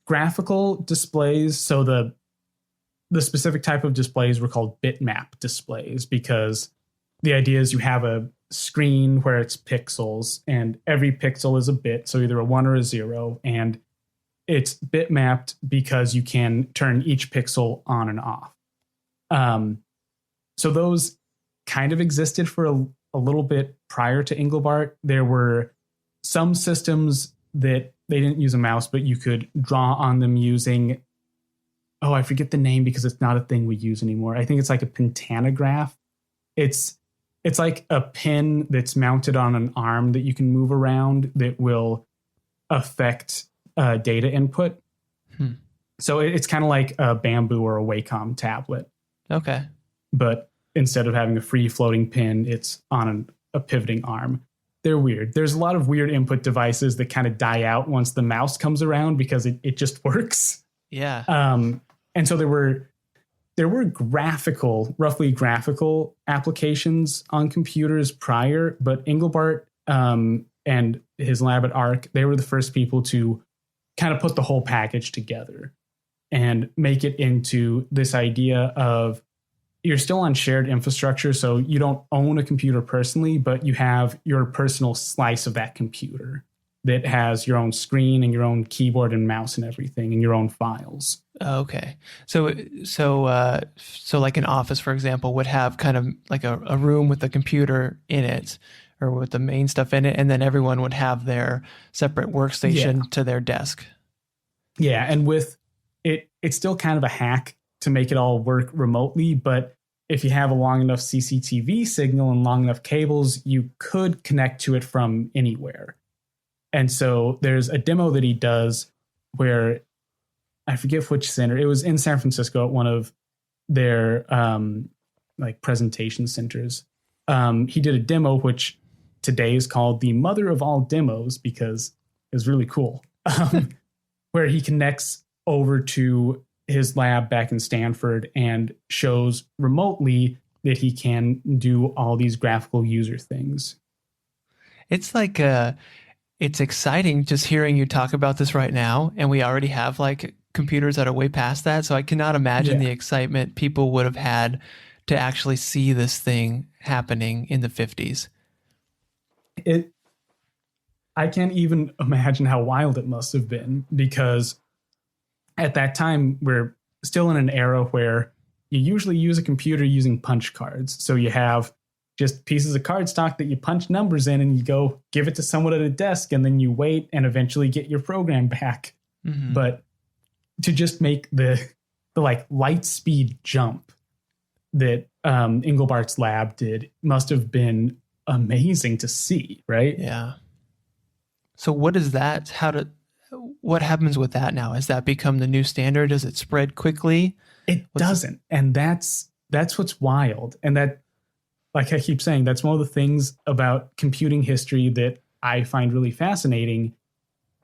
Graphical displays. So the specific type of displays were called bitmap displays, because the idea is you have a screen where it's pixels, and every pixel is a bit, so either a 1 or a 0, and it's bitmapped because you can turn each pixel on and off. So those kind of existed for a little bit prior to Engelbart. There were some systems that they didn't use a mouse, but you could draw on them using, I forget the name because it's not a thing we use anymore. I think it's like a pentanograph. It's like a pin that's mounted on an arm that you can move around that will affect data input. So it's kind of like a Bamboo or a Wacom tablet. Okay. But instead of having a free floating pin, it's on a pivoting arm. They're weird. There's a lot of weird input devices that kind of die out once the mouse comes around because it just works. Yeah. And so there were roughly graphical applications on computers prior, but Engelbart and his lab at ARC, they were the first people to kind of put the whole package together and make it into this idea of, you're still on shared infrastructure, so you don't own a computer personally, but you have your personal slice of that computer that has your own screen and your own keyboard and mouse and everything, and your own files. Okay. So like an office, for example, would have kind of like a room with a computer in it, or with the main stuff in it, and then everyone would have their separate workstation to their desk. Yeah, and with it, it's still kind of a hack to make it all work remotely, but if you have a long enough CCTV signal and long enough cables, you could connect to it from anywhere. And so there's a demo that he does where, I forget which center, it was in San Francisco at one of their like presentation centers. He did a demo which today is called the mother of all demos, because it was really cool, where he connects over to his lab back in Stanford and shows remotely that he can do all these graphical user things. It's like it's exciting just hearing you talk about this right now, and we already have like computers that are way past that, so I cannot imagine the excitement people would have had to actually see this thing happening in the 50s. I can't even imagine how wild it must have been, because at that time, we're still in an era where you usually use a computer using punch cards. So you have just pieces of cardstock that you punch numbers in, and you go give it to someone at a desk, and then you wait and eventually get your program back. Mm-hmm. But to just make the like light speed jump that Engelbart's lab did must have been amazing to see, right? Yeah. So what is that? What happens with that now? Has that become the new standard? Does it spread quickly? It doesn't. And that's what's wild. And that, like I keep saying, that's one of the things about computing history that I find really fascinating,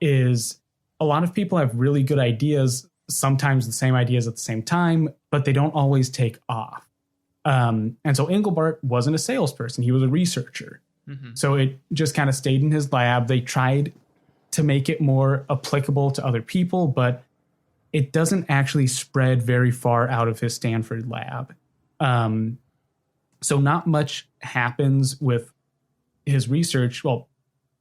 is a lot of people have really good ideas, sometimes the same ideas at the same time, but they don't always take off. And so Engelbart wasn't a salesperson. He was a researcher. So it just kind of stayed in his lab. They tried to make it more applicable to other people, but it doesn't actually spread very far out of his Stanford lab. So not much happens with his research. Well,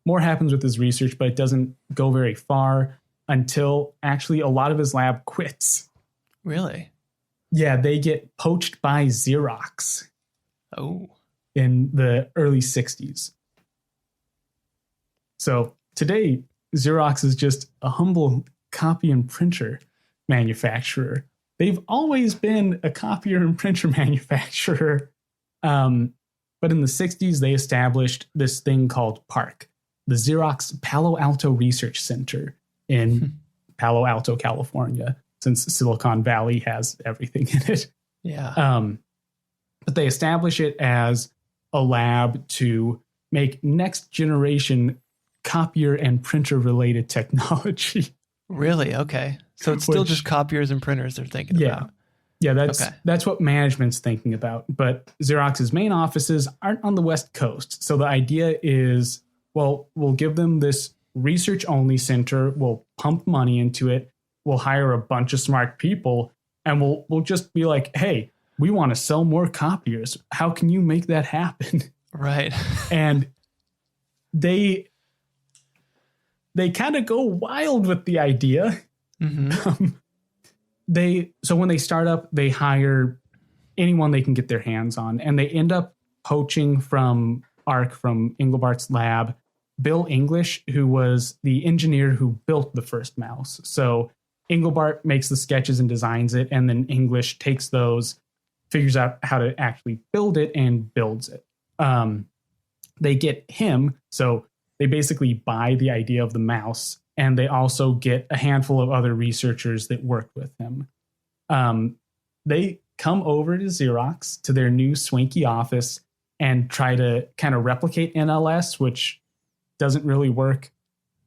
more happens with his research, but it doesn't go very far until actually a lot of his lab quits. Really? Yeah, they get poached by Xerox. Oh. In the early 60s. So today, Xerox is just a humble copy and printer manufacturer. They've always been a copier and printer manufacturer. But in the 60s, they established this thing called PARC, the Xerox Palo Alto Research Center in Palo Alto, California, since Silicon Valley has everything in it. Yeah. But they establish it as a lab to make next generation copier and printer related technology. Really? Okay. So it's still just copiers and printers they're thinking about. Yeah, that's what management's thinking about. But Xerox's main offices aren't on the West Coast. So the idea is, well, we'll give them this research only center. We'll pump money into it. We'll hire a bunch of smart people, and we'll just be like, hey, we want to sell more copiers. How can you make that happen? Right. And they kind of go wild with the idea. So when they start up, they hire anyone they can get their hands on, and they end up poaching from Engelbart's lab, Bill English, who was the engineer who built the first mouse. So Engelbart makes the sketches and designs it, and then English takes those, figures out how to actually build it, and builds it. They get him, so they basically buy the idea of the mouse, and they also get a handful of other researchers that work with him. They come over to Xerox, to their new swanky office, and try to kind of replicate NLS, which doesn't really work.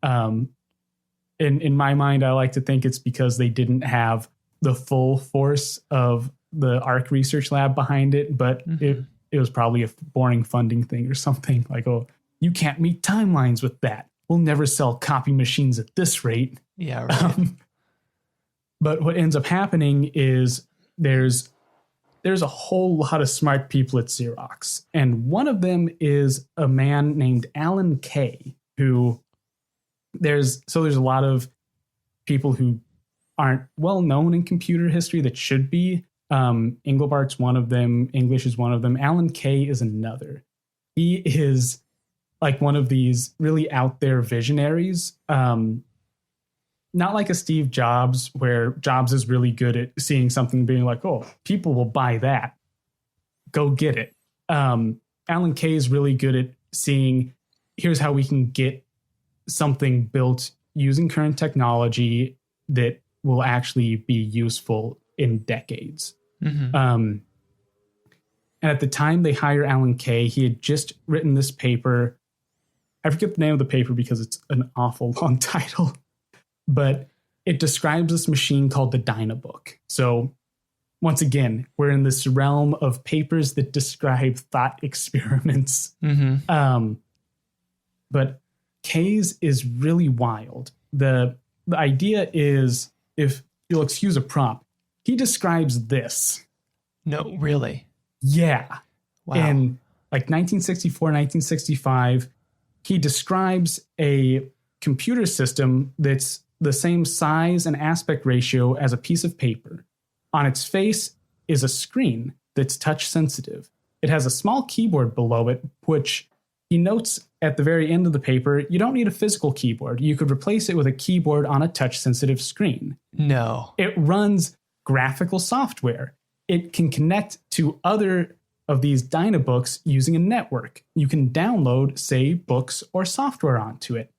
In my mind, I like to think it's because they didn't have the full force of the ARC research lab behind it, but it was probably a boring funding thing or something like, oh, you can't meet timelines with that. We'll never sell copy machines at this rate. Yeah, right. But what ends up happening is there's a whole lot of smart people at Xerox. And one of them is a man named Alan Kay, who there's a lot of people who aren't well known in computer history that should be. Engelbart's one of them. English is one of them. Alan Kay is another. He is like one of these really out there visionaries. Not like a Steve Jobs, where Jobs is really good at seeing something and being like, oh, people will buy that. Go get it. Alan Kay is really good at seeing, here's how we can get something built using current technology that will actually be useful in decades. And at the time they hire Alan Kay, he had just written this paper. I forget the name of the paper because it's an awful long title, but it describes this machine called the Dynabook. So once again, we're in this realm of papers that describe thought experiments. But Kay's is really wild. The idea is, if you'll excuse a prompt, he describes this. No, really? Yeah. Wow. In like 1964, 1965, he describes a computer system that's the same size and aspect ratio as a piece of paper. On its face is a screen that's touch sensitive. It has a small keyboard below it, which he notes at the very end of the paper, you don't need a physical keyboard. You could replace it with a keyboard on a touch sensitive screen. No. It runs graphical software. It can connect to other of these Dynabooks using a network. You can download, say, books or software onto it.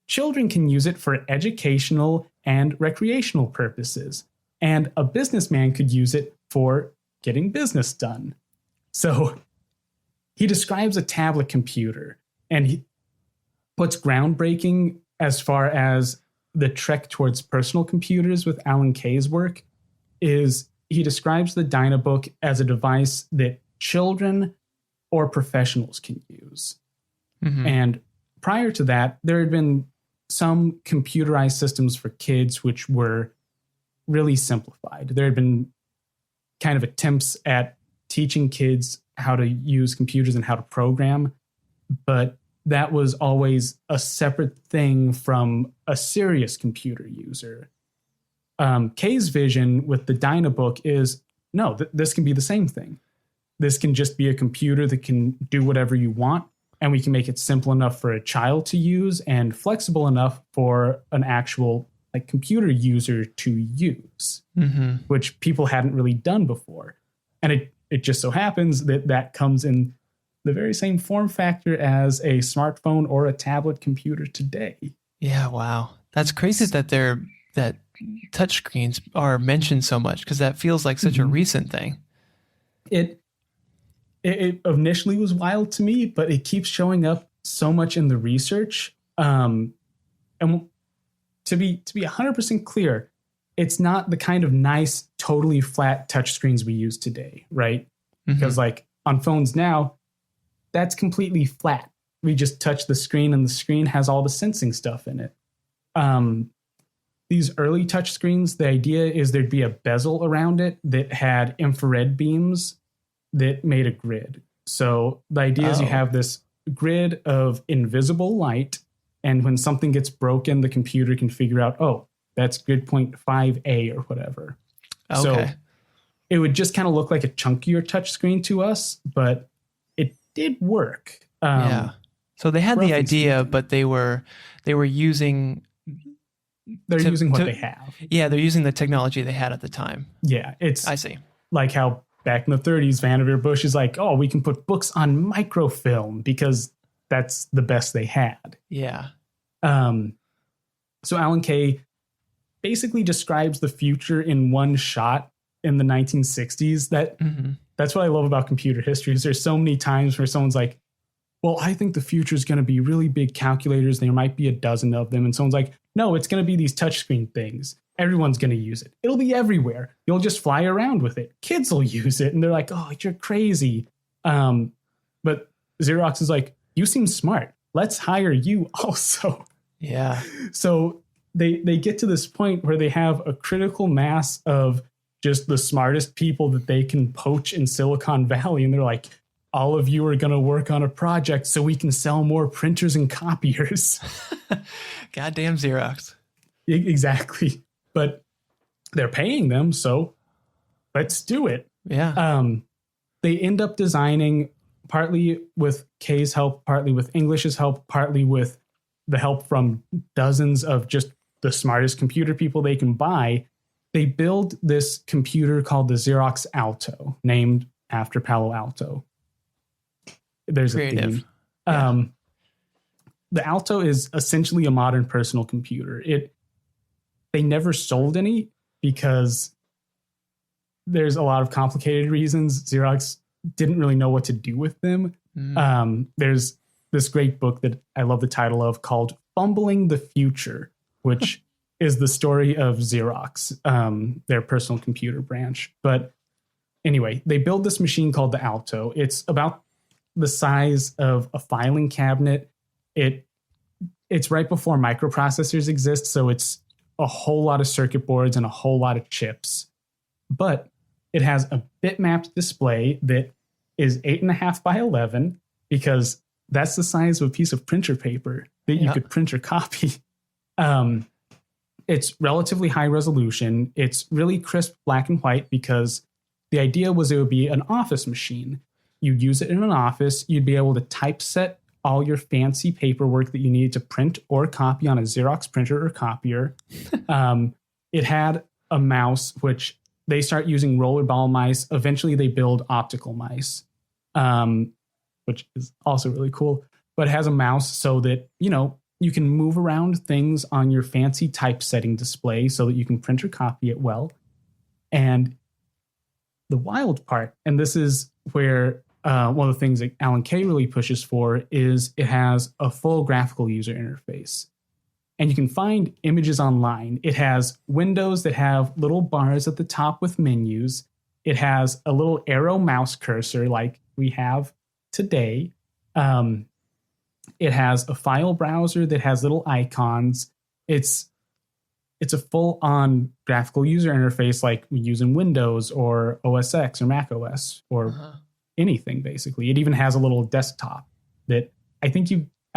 Children can use it for educational and recreational purposes, and a businessman could use it for getting business done. So he describes a tablet computer, and what's groundbreaking as far as the trek towards personal computers with Alan Kay's work is he describes the Dynabook as a device that children or professionals can use. Mm-hmm. And prior to that, there had been some computerized systems for kids which were really simplified. There had been kind of attempts at teaching kids how to use computers and how to program, but that was always a separate thing from a serious computer user. Kay's vision with the Dynabook is, no, this can be the same thing. This can just be a computer that can do whatever you want, and we can make it simple enough for a child to use and flexible enough for an actual like computer user to use, which people hadn't really done before. And it just so happens that that comes in the very same form factor as a smartphone or a tablet computer today. Yeah, wow. That's crazy that touchscreens are mentioned so much, because that feels like such a recent thing. It initially was wild to me, but it keeps showing up so much in the research. And to be 100% clear, it's not the kind of nice, totally flat touchscreens we use today, right? Because like on phones now, that's completely flat. We just touch the screen and the screen has all the sensing stuff in it. These early touch screens, the idea is there'd be a bezel around it that had infrared beams that made a grid. So the idea is you have this grid of invisible light, and when something gets broken, the computer can figure out, oh, that's grid point 5A or whatever. Okay. So it would just kind of look like a chunkier touch screen to us, but it did work. Yeah. So they had the idea, speaking. but they were using... They're using what they have. Yeah, they're using the technology they had at the time. Yeah, it's I see. Like how back in the 30s, Vannevar Bush is like, oh, we can put books on microfilm because that's the best they had. Yeah. So Alan Kay basically describes the future in one shot in the 1960s. That's what I love about computer history, is there's so many times where someone's like, well, I think the future is going to be really big calculators. There might be a dozen of them. And someone's like, no, it's going to be these touchscreen things. Everyone's going to use it. It'll be everywhere. You'll just fly around with it. Kids will use it. And they're like, oh, you're crazy. But Xerox is like, you seem smart. Let's hire you also. Yeah. So they get to this point where they have a critical mass of just the smartest people that they can poach in Silicon Valley. And they're like, all of you are going to work on a project so we can sell more printers and copiers. Goddamn Xerox. Exactly. But they're paying them, so let's do it. Yeah. They end up designing, partly with Kay's help, partly with English's help, partly with the help from dozens of just the smartest computer people they can buy. They build this computer called the Xerox Alto, named after Palo Alto. There's creative. A theme. Yeah. The Alto is essentially a modern personal computer. They never sold any because there's a lot of complicated reasons. Xerox didn't really know what to do with them. There's this great book that I love the title of called Fumbling the Future, which is the story of Xerox, their personal computer branch. But anyway, they build this machine called the Alto. It's about the size of a filing cabinet. It's right before microprocessors exist, so it's a whole lot of circuit boards and a whole lot of chips. But it has a bitmapped display that is 8.5 by 11, because that's the size of a piece of printer paper that you could print or copy. It's relatively high resolution. It's really crisp black and white, because the idea was it would be an office machine. You'd use it in an office. You'd be able to typeset all your fancy paperwork that you needed to print or copy on a Xerox printer or copier. It had a mouse, which they start using rollerball mice. Eventually, they build optical mice, which is also really cool. But it has a mouse so that, you can move around things on your fancy typesetting display so that you can print or copy it well. And the wild part, and this is where one of the things that Alan Kay really pushes for, is it has a full graphical user interface. and you can find images online. It has windows that have little bars at the top with menus. It has a little arrow mouse cursor like we have today. It has a file browser that has little icons. It's a full-on graphical user interface like we use in Windows or OS X or Mac OS or anything, basically. It even has a little desktop that I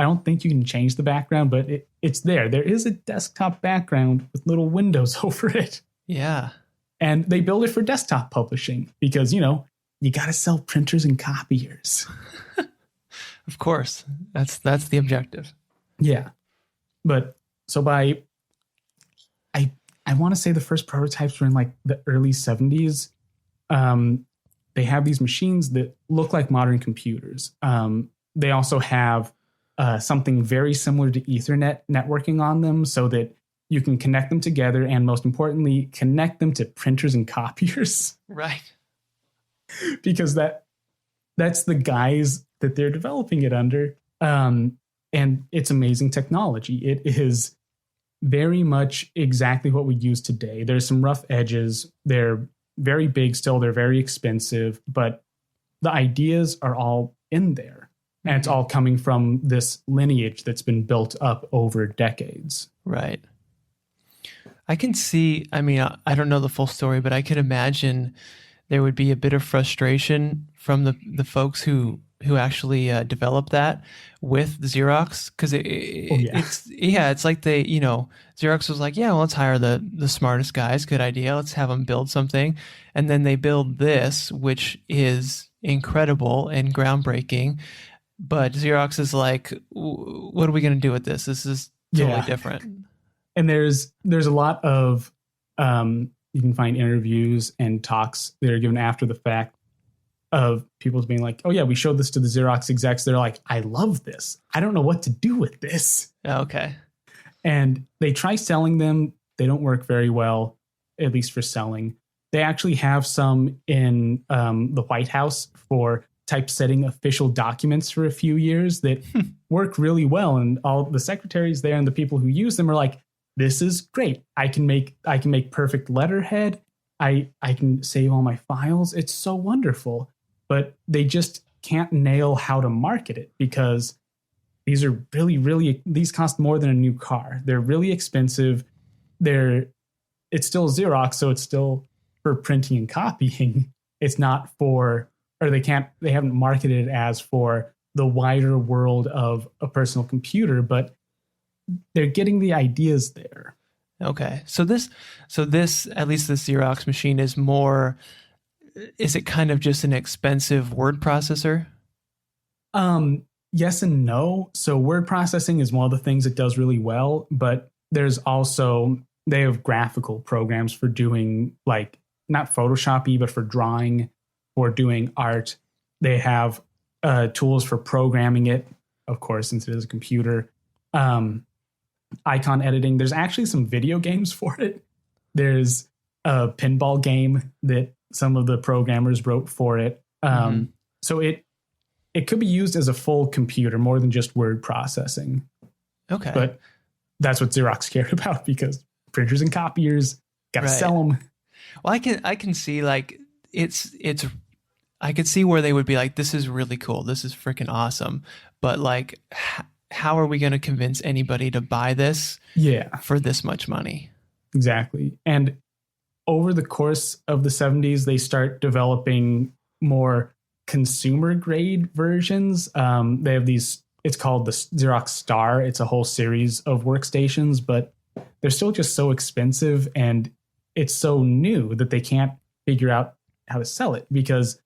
don't think you can change the background, but it's there. There is a desktop background with little windows over it. Yeah. And they build it for desktop publishing because, you got to sell printers and copiers. Of course. That's the objective. Yeah. But so I want to say the first prototypes were in like the early 70s. They have these machines that look like modern computers. They also have something very similar to Ethernet networking on them so that you can connect them together and, most importantly, connect them to printers and copiers. Right. Because that's the guise that they're developing it under. And it's amazing technology. It is very much exactly what we use today. There's some rough edges. They're very big still. They're very expensive, but the ideas are all in there. And it's all coming from this lineage that's been built up over decades. Right. I can see, I mean, I don't know the full story, but I could imagine there would be a bit of frustration from the folks who actually developed that with Xerox, because it's like they, Xerox was like, yeah, well, let's hire the smartest guys. Good idea. Let's have them build something. And then they build this, which is incredible and groundbreaking. But Xerox is like, what are we going to do with this? This is totally different. And there's a lot of, you can find interviews and talks that are given after the fact of people being like, oh yeah, we showed this to the Xerox execs. They're like, I love this. I don't know what to do with this. Okay. And they try selling them. They don't work very well, at least for selling. They actually have some in the White House for typesetting official documents for a few years that work really well. And all the secretaries there and the people who use them are like, this is great. I can make perfect letterhead. I can save all my files. It's so wonderful. But they just can't nail how to market it because these are these cost more than a new car. They're really expensive. It's still Xerox, so it's still for printing and copying. It's not for, or they haven't marketed it as for the wider world of a personal computer, but they're getting the ideas there. Okay. So this, at least this Xerox machine is it kind of just an expensive word processor? Yes and no. So word processing is one of the things it does really well, but there's also, they have graphical programs for doing like, not Photoshop-y, but for drawing, for doing art. They have tools for programming it, of course, since it is a computer. Icon editing. There's actually some video games for it. There's a pinball game that some of the programmers wrote for it. So it could be used as a full computer more than just word processing. Okay. But that's what Xerox cared about because printers and copiers, got to sell them. Well, I can see like I could see where they would be like, this is really cool. This is freaking awesome. But like, how are we going to convince anybody to buy this for this much money? Exactly. And over the course of the 70s, they start developing more consumer grade versions. They have these, it's called the Xerox Star. It's a whole series of workstations, but they're still just so expensive and it's so new that they can't figure out how to sell it because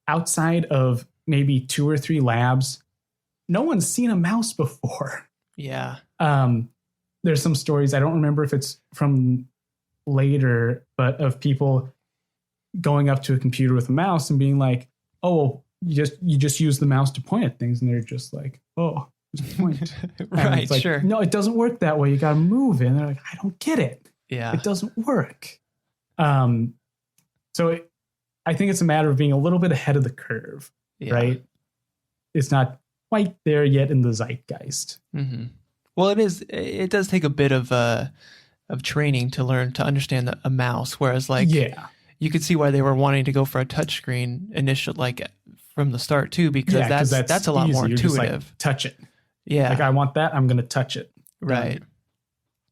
outside of maybe 2 or 3 labs, no one's seen a mouse before. Yeah. There's some stories, I don't remember if it's from later, but of people going up to a computer with a mouse and being like, oh, you just use the mouse to point at things. And they're just like, oh, just point. Right, like, sure. No, it doesn't work that way. You got to move it. And they're like, I don't get it. Yeah. It doesn't work. So I think it's a matter of being a little bit ahead of the curve, right? It's not quite there yet in the zeitgeist. Mm-hmm. Well, it is. It does take a bit of training to learn to understand a mouse. Whereas, like, Yeah. you could see why they were wanting to go for a touchscreen initial, like from the start too, because Yeah, because that's a lot easy. more You're just intuitive. like, touch it. Yeah. Like, I want that. I'm going to touch it. Right.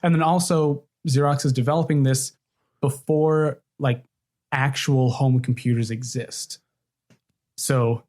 And then also, Xerox is developing this before like actual home computers exist. So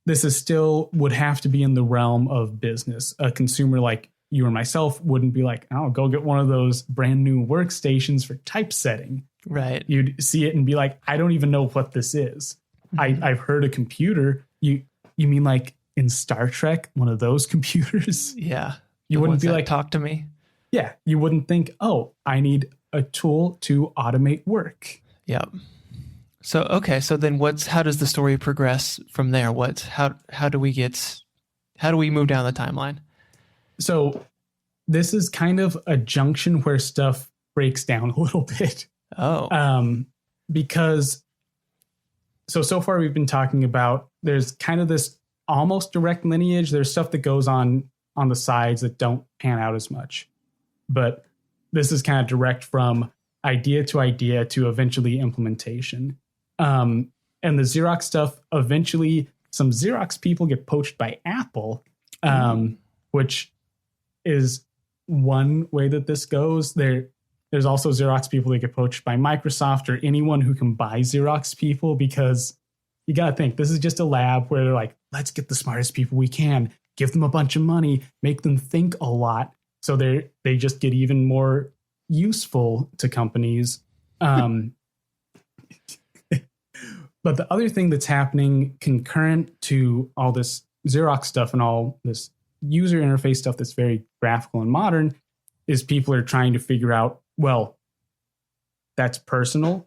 this is still would have to be in the realm of business. A consumer like you or myself wouldn't be like, oh, go get one of those brand new workstations for typesetting. Right. You'd see it and be like, I don't even know what this is. I've heard a computer. You mean like in Star Trek, one of those computers? Yeah. You wouldn't be like, talk to me. Yeah, you wouldn't think, oh, I need a tool to automate work. Yep. So okay, so then how does the story progress from there? How do we move down the timeline? So this is kind of a junction where stuff breaks down a little bit. Oh. Because so far we've been talking about there's kind of this almost direct lineage. There's stuff that goes on the sides that don't pan out as much. But this is kind of direct from idea to eventually implementation. And the Xerox stuff, eventually some Xerox people get poached by Apple, which is one way that this goes. There's also Xerox people that get poached by Microsoft or anyone who can buy Xerox people, because you got to think this is just a lab where they're like, let's get the smartest people we can, give them a bunch of money, make them think a lot. So they just get even more useful to companies. But the other thing that's happening concurrent to all this Xerox stuff and all this user interface stuff that's very graphical and modern is people are trying to figure out, well, that's personal.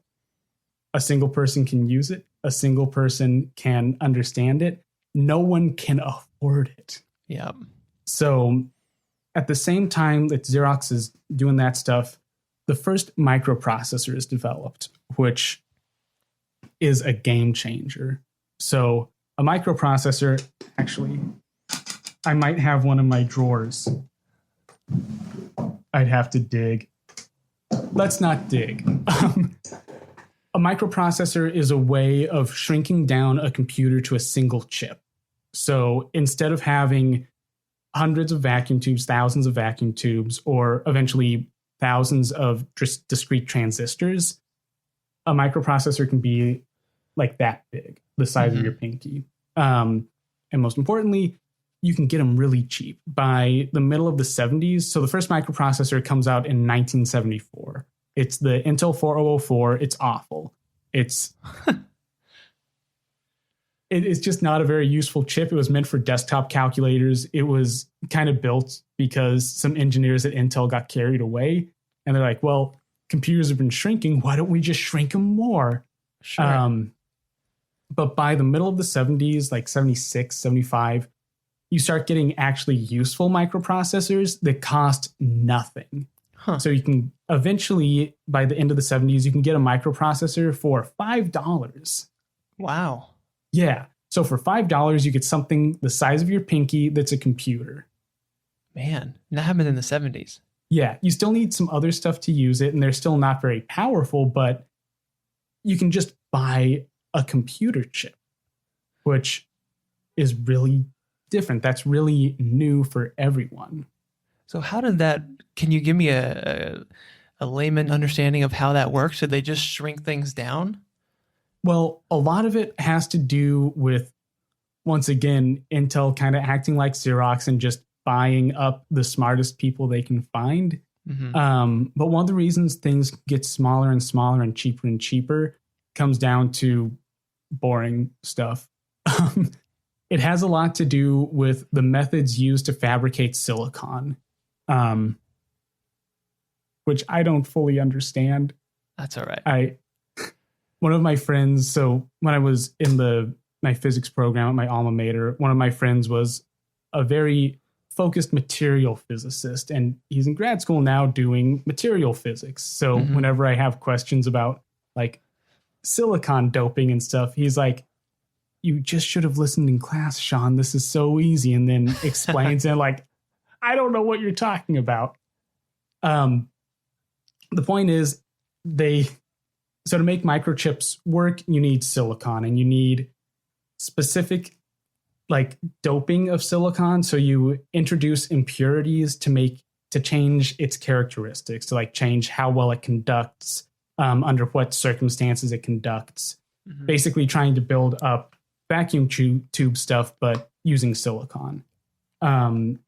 A single person can use it. A single person can understand it. No one can afford it. Yeah. So at the same time that Xerox is doing that stuff, the first microprocessor is developed, which is a game changer. So a microprocessor, actually, I might have one in my drawers. I'd have to dig. Let's not dig. A microprocessor is a way of shrinking down a computer to a single chip. So instead of having hundreds of vacuum tubes, thousands of vacuum tubes, or eventually thousands of discrete transistors, a microprocessor can be like that big, the size of your pinky. And most importantly, you can get them really cheap. By the middle of the 70s, so the first microprocessor comes out in 1974. It's the Intel 4004. It's awful. It's it's just not a very useful chip. It was meant for desktop calculators. It was kind of built because some engineers at Intel got carried away. And they're like, well, computers have been shrinking. Why don't we just shrink them more? Sure. But by the middle of the 70s, like 76, 75, you start getting actually useful microprocessors that cost nothing. Huh. So you can eventually, by the end of the 70s, you can get a microprocessor for $5. Wow. Yeah. So for $5, you get something the size of your pinky that's a computer. Man, that happened in the 70s. Yeah. You still need some other stuff to use it, and they're still not very powerful, but you can just buy a computer chip, which is really different. That's really new for everyone. So how did that, can you give me a layman understanding of how that works? Did they just shrink things down? Well, a lot of it has to do with, once again, Intel kind of acting like Xerox and just buying up the smartest people they can find. But one of the reasons things get smaller and smaller and cheaper comes down to boring stuff. It has a lot to do with the methods used to fabricate silicon, which I don't fully understand. That's all right. One of my friends, so when I was in my physics program at my alma mater, one of my friends was a very focused material physicist, and he's in grad school now doing material physics. So whenever I have questions about like silicon doping and stuff, he's like, you just should have listened in class, Sean. This is so easy. And then explains and like, I don't know what you're talking about. The point is so to make microchips work, you need silicon, and you need specific like doping of silicon. So you introduce impurities to change its characteristics, to like change how well it conducts, under what circumstances it conducts. Basically trying to build up vacuum tube stuff, but using silicon. And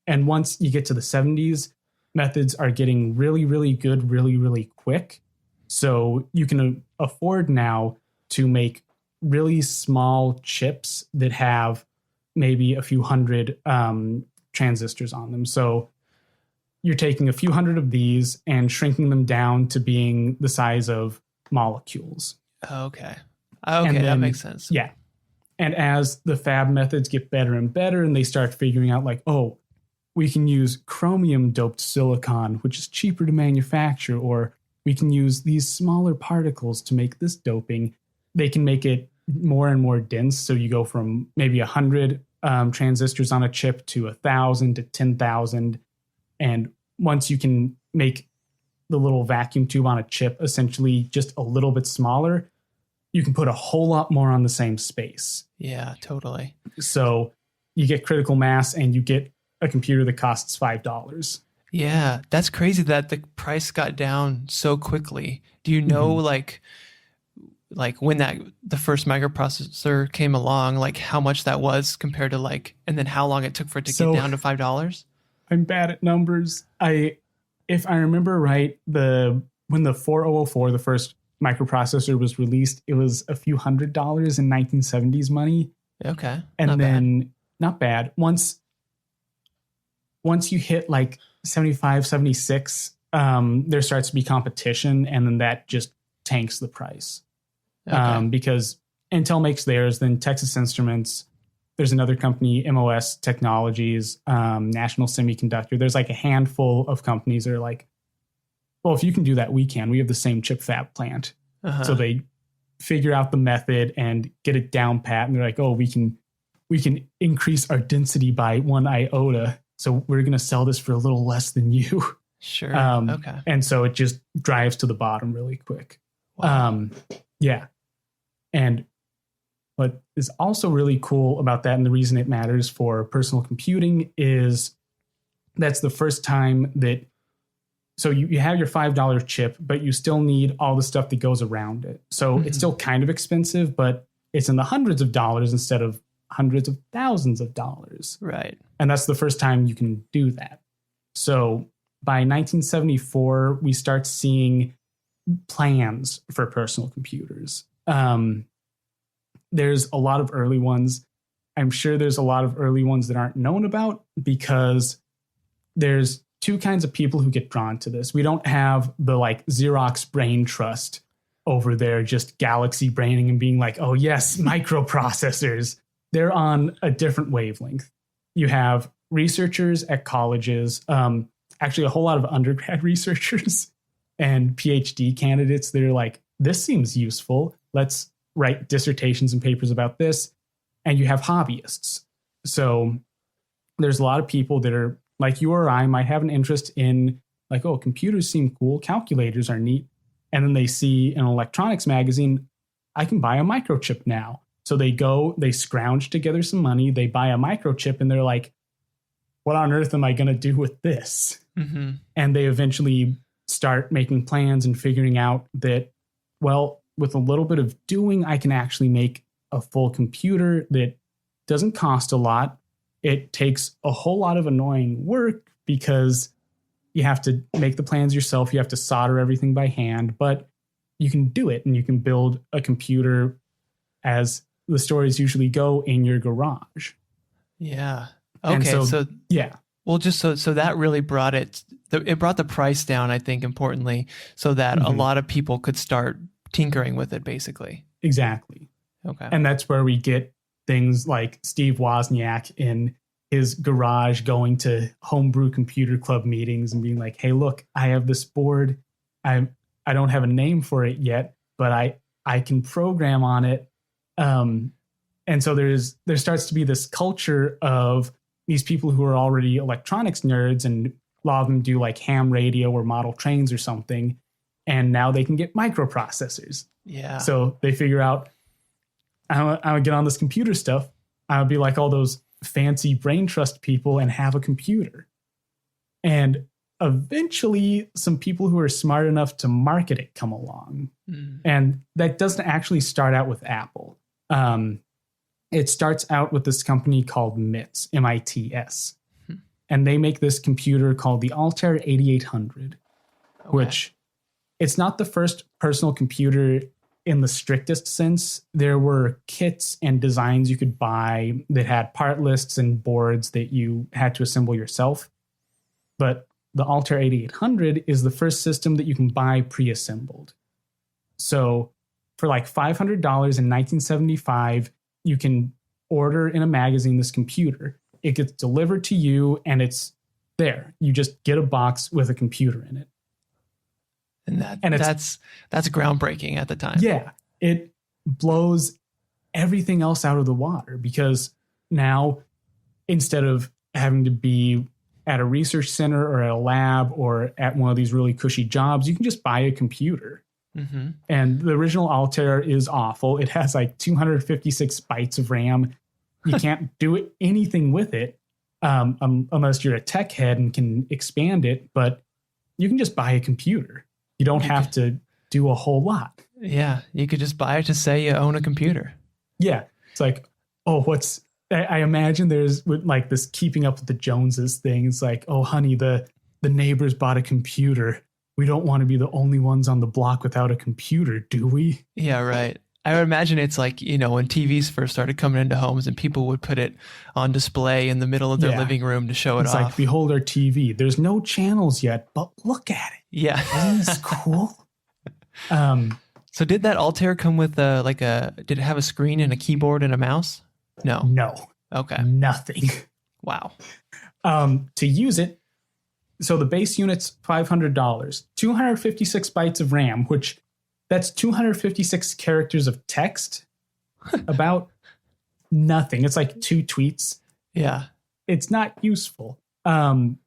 once you get to the 70s, methods are getting really, really good, really, really quick. So you can afford now to make really small chips that have maybe a few hundred transistors on them. So you're taking a few hundred of these and shrinking them down to being the size of molecules. Okay. Okay, that makes sense. Yeah. And as the fab methods get better and better, and they start figuring out like, oh, we can use chromium doped silicon, which is cheaper to manufacture, or we can use these smaller particles to make this doping. They can make it more and more dense. So you go from maybe 100 transistors on a chip to 1,000 to 10,000. And once you can make the little vacuum tube on a chip essentially just a little bit smaller, you can put a whole lot more on the same space. Yeah, totally. So you get critical mass and you get a computer that costs $5. Yeah, that's crazy that the price got down so quickly. Do you know like when the first microprocessor came along, like how much that was compared to like, and then how long it took for it to get down to $5? I'm bad at numbers. If I remember right, when the 4004, the first microprocessor was released, it was a few $100s in 1970s money. Okay. And not bad. Once you hit like 75, 76, there starts to be competition, and then that just tanks the price. Okay. Because Intel makes theirs, then Texas Instruments, there's another company, MOS Technologies, National Semiconductor. There's like a handful of companies that are like, well, if you can do that, we can. We have the same chip fab plant. So they figure out the method and get it down pat, and they're like, oh, we can increase our density by 1 iota. So we're going to sell this for a little less than you. Sure. Okay. And so it just drives to the bottom really quick. Wow. Yeah. And what is also really cool about that, and the reason it matters for personal computing, is that's the first time that, so you have your $5 chip, but you still need all the stuff that goes around it. So it's still kind of expensive, but it's in the hundreds of dollars instead of hundreds of thousands of dollars. Right. And that's the first time you can do that. So by 1974, we start seeing plans for personal computers. There's a lot of early ones. I'm sure there's a lot of early ones that aren't known about, because there's two kinds of people who get drawn to this. We don't have the like Xerox brain trust over there, just galaxy braining and being like, oh yes, microprocessors. They're on a different wavelength. You have researchers at colleges, actually a whole lot of undergrad researchers and PhD candidates that are like, this seems useful. Let's write dissertations and papers about this. And you have hobbyists. So there's a lot of people that are like you or I might have an interest in like, oh, computers seem cool. Calculators are neat. And then they see in an electronics magazine, I can buy a microchip now. So they go, they scrounge together some money, they buy a microchip, and they're like, what on earth am I going to do with this? And they eventually start making plans and figuring out that, well, with a little bit of doing, I can actually make a full computer that doesn't cost a lot. It takes a whole lot of annoying work because you have to make the plans yourself. You have to solder everything by hand, but you can do it, and you can build a computer, as the stories usually go, in your garage. Yeah. Okay. So yeah. Well, just so that really brought it brought the price down, I think, importantly, so that a lot of people could start tinkering with it, basically. Exactly. Okay. And that's where we get things like Steve Wozniak in his garage going to homebrew computer club meetings and being like, hey, look, I have this board. I don't have a name for it yet, but I can program on it. And so there starts to be this culture of these people who are already electronics nerds, and a lot of them do like ham radio or model trains or something, and now they can get microprocessors. Yeah. So they figure out, I'll get on this computer stuff. I'll be like all those fancy brain trust people and have a computer. And eventually some people who are smart enough to market it come along. And that doesn't actually start out with Apple. It starts out with this company called MITS, MITS. And they make this computer called the Altair 8800, which it's not the first personal computer in the strictest sense. There were kits and designs you could buy that had part lists and boards that you had to assemble yourself. But the Altair 8800 is the first system that you can buy pre-assembled. So for like $500 in 1975, you can order in a magazine this computer. It gets delivered to you and it's there. You just get a box with a computer in it. And that's groundbreaking at the time. Yeah, it blows everything else out of the water, because now instead of having to be at a research center or at a lab or at one of these really cushy jobs, you can just buy a computer. And the original Altair is awful. It has like 256 bytes of RAM. You can't do anything with it unless you're a tech head and can expand it, but you can just buy a computer. You don't have to do a whole lot. Yeah, you could just buy it to say you own a computer. Yeah, it's like, I imagine there's like this keeping up with the Joneses thing. It's like, oh, honey, the neighbors bought a computer. We don't want to be the only ones on the block without a computer, do we? Yeah, right. I would imagine it's like, when TVs first started coming into homes and people would put it on display in the middle of their living room to show it off. It's like, behold our TV. There's no channels yet, but look at it. Yeah. Isn't this cool? So did that Altair come with did it have a screen and a keyboard and a mouse? No. No. Okay. Nothing. Wow. To use it, so the base unit's $500, 256 bytes of RAM, which that's 256 characters of text about nothing. It's like 2 tweets. Yeah. It's not useful. Some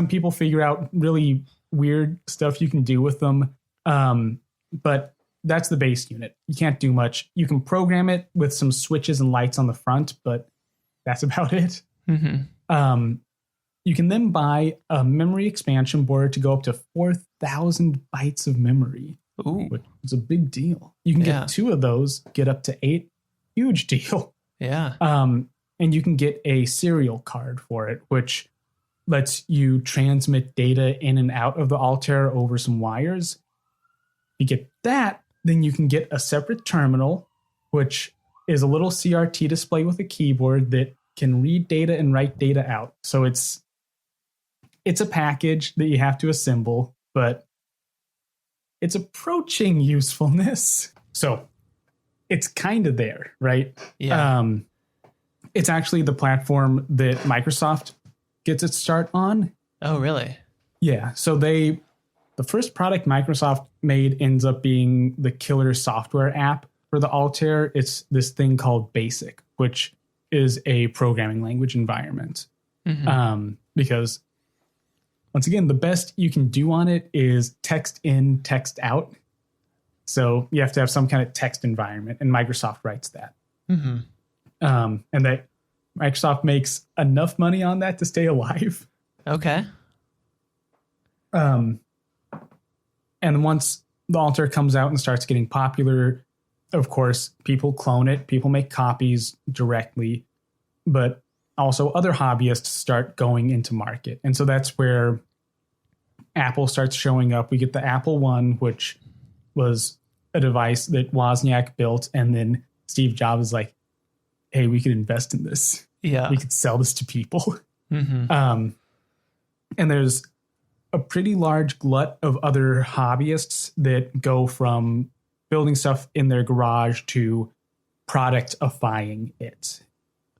people figure out really weird stuff you can do with them. But that's the base unit. You can't do much. You can program it with some switches and lights on the front, but that's about it. You can then buy a memory expansion board to go up to 4,000 bytes of memory. Ooh. Which is a big deal. You can get 2 of those, get up to 8. Huge deal. Yeah. And you can get a serial card for it, which lets you transmit data in and out of the Altair over some wires. You get that, then you can get a separate terminal, which is a little CRT display with a keyboard that can read data and write data out. So it's a package that you have to assemble, but it's approaching usefulness. So it's kind of there, right? Yeah. It's actually the platform that Microsoft gets its start on. Oh, really? Yeah. So the first product Microsoft made ends up being the killer software app for the Altair. It's this thing called BASIC, which is a programming language environment. Because once again, the best you can do on it is text in, text out. So you have to have some kind of text environment, and Microsoft writes that. And that Microsoft makes enough money on that to stay alive. Okay. And once the Altair comes out and starts getting popular, of course, people clone it. People make copies directly, but also other hobbyists start going into market. And so that's where Apple starts showing up. We get the Apple I, which was a device that Wozniak built. And then Steve Jobs is like, hey, we could invest in this. Yeah. We could sell this to people. And there's a pretty large glut of other hobbyists that go from building stuff in their garage to productifying it.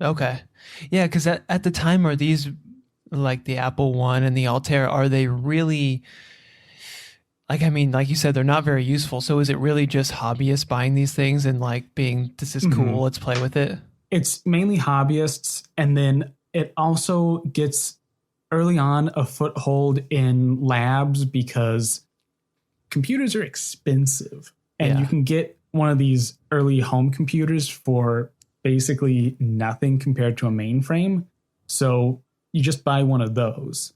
Okay. Yeah, because at the time, are these like the Apple One and the Altair, are they really, like, I mean, like you said, they're not very useful. So is it really just hobbyists buying these things and like being, this is cool, let's play with it? It's mainly hobbyists. And then it also gets early on a foothold in labs because computers are expensive, and you can get one of these early home computers for basically nothing compared to a mainframe. So you just buy one of those.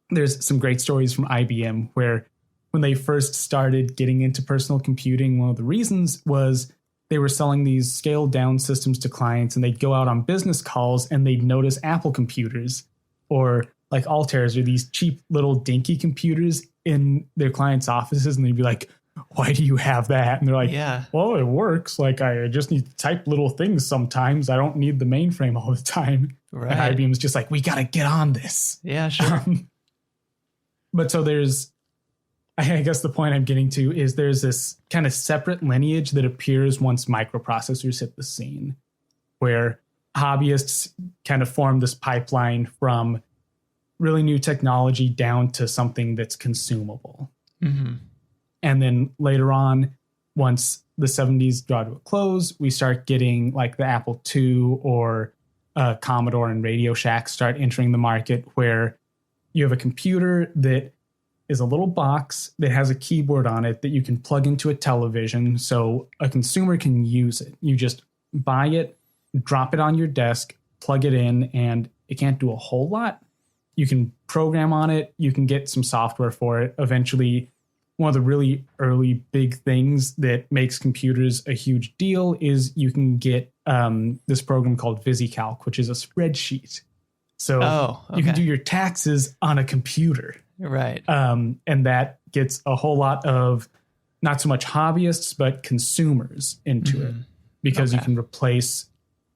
There's some great stories from IBM where when they first started getting into personal computing, one of the reasons was they were selling these scaled down systems to clients, and they'd go out on business calls and they'd notice Apple computers or like Altairs or these cheap little dinky computers in their clients' offices. And they'd be like, why do you have that? And they're like, well, it works. Like, I just need to type little things sometimes. I don't need the mainframe all the time. Right. And IBM's just like, we got to get on this. Yeah, sure. But so I guess the point I'm getting to is there's this kind of separate lineage that appears once microprocessors hit the scene, where hobbyists kind of form this pipeline from really new technology down to something that's consumable. Mm-hmm. And then later on, once the 70s draw to a close, we start getting like the Apple II or Commodore and Radio Shack start entering the market, where you have a computer that is a little box that has a keyboard on it that you can plug into a television so a consumer can use it. You just buy it, drop it on your desk, plug it in, and it can't do a whole lot. You can program on it. You can get some software for it. Eventually, one of the really early big things that makes computers a huge deal is you can get this program called VisiCalc, which is a spreadsheet. So you can do your taxes on a computer. Right. And that gets a whole lot of not so much hobbyists, but consumers into it, because you can replace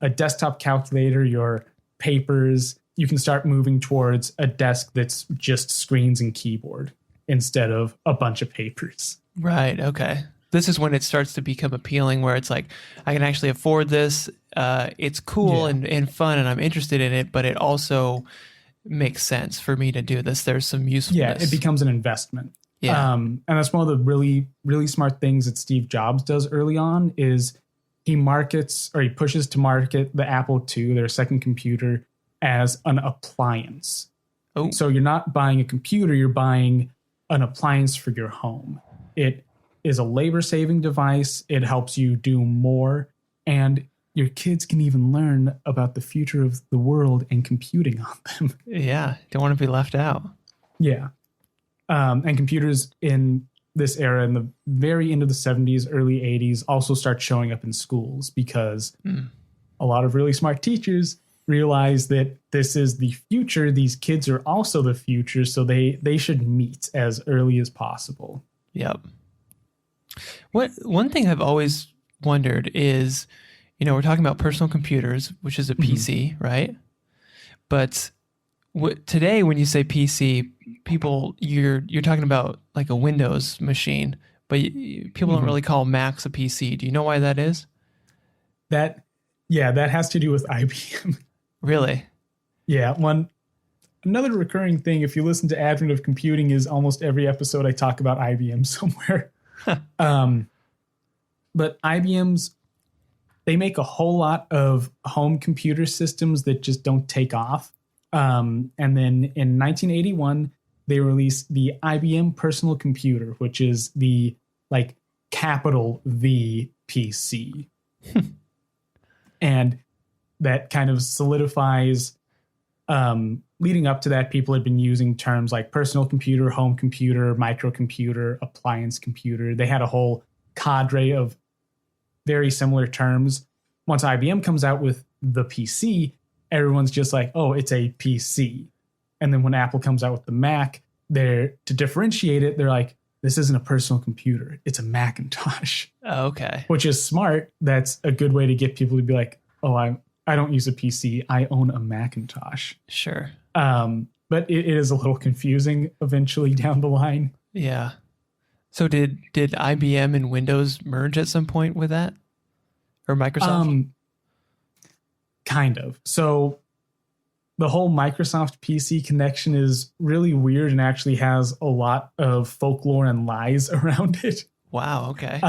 a desktop calculator, your papers. You can start moving towards a desk that's just screens and keyboard instead of a bunch of papers. Right. Okay. This is when it starts to become appealing, where it's like, I can actually afford this. It's cool and fun, and I'm interested in it, but it also makes sense for me to do this. There's some usefulness. Yeah, it becomes an investment. Yeah. And that's one of the really, really smart things that Steve Jobs does early on is he pushes to market the Apple II, their second computer, as an appliance. Oh. So you're not buying a computer, you're buying an appliance for your home. It is a labor-saving device. It helps you do more, and your kids can even learn about the future of the world and computing on them. Yeah, don't want to be left out. Yeah. And computers in this era, in the very end of the 70s, early 80s, also start showing up in schools because a lot of really smart teachers realize that this is the future. These kids are also the future, so they should meet as early as possible. Yep. One thing I've always wondered is, we're talking about personal computers, which is a PC, right? But today, when you say PC, people you're talking about like a Windows machine, but people don't really call Macs a PC. Do you know why that is? That has to do with IBM. Really? Yeah. Another recurring thing, if you listen to Advent of Computing, is almost every episode I talk about IBM somewhere. But they make a whole lot of home computer systems that just don't take off. And then in 1981, they released the IBM Personal Computer, which is the capital V PC. And that kind of solidifies, leading up to that, people had been using terms like personal computer, home computer, microcomputer, appliance computer. They had a whole cadre of very similar terms. Once IBM comes out with the PC, everyone's just like, oh, it's a PC. And then when Apple comes out with the Mac, to differentiate it, they're like, this isn't a personal computer, it's a Macintosh. Oh, okay. Which is smart. That's a good way to get people to be like, oh, I don't use a PC, I own a Macintosh. Sure. But it is a little confusing eventually down the line. Yeah. So did IBM and Windows merge at some point with that? Or Microsoft? Kind of. So the whole Microsoft PC connection is really weird and actually has a lot of folklore and lies around it. Wow, okay.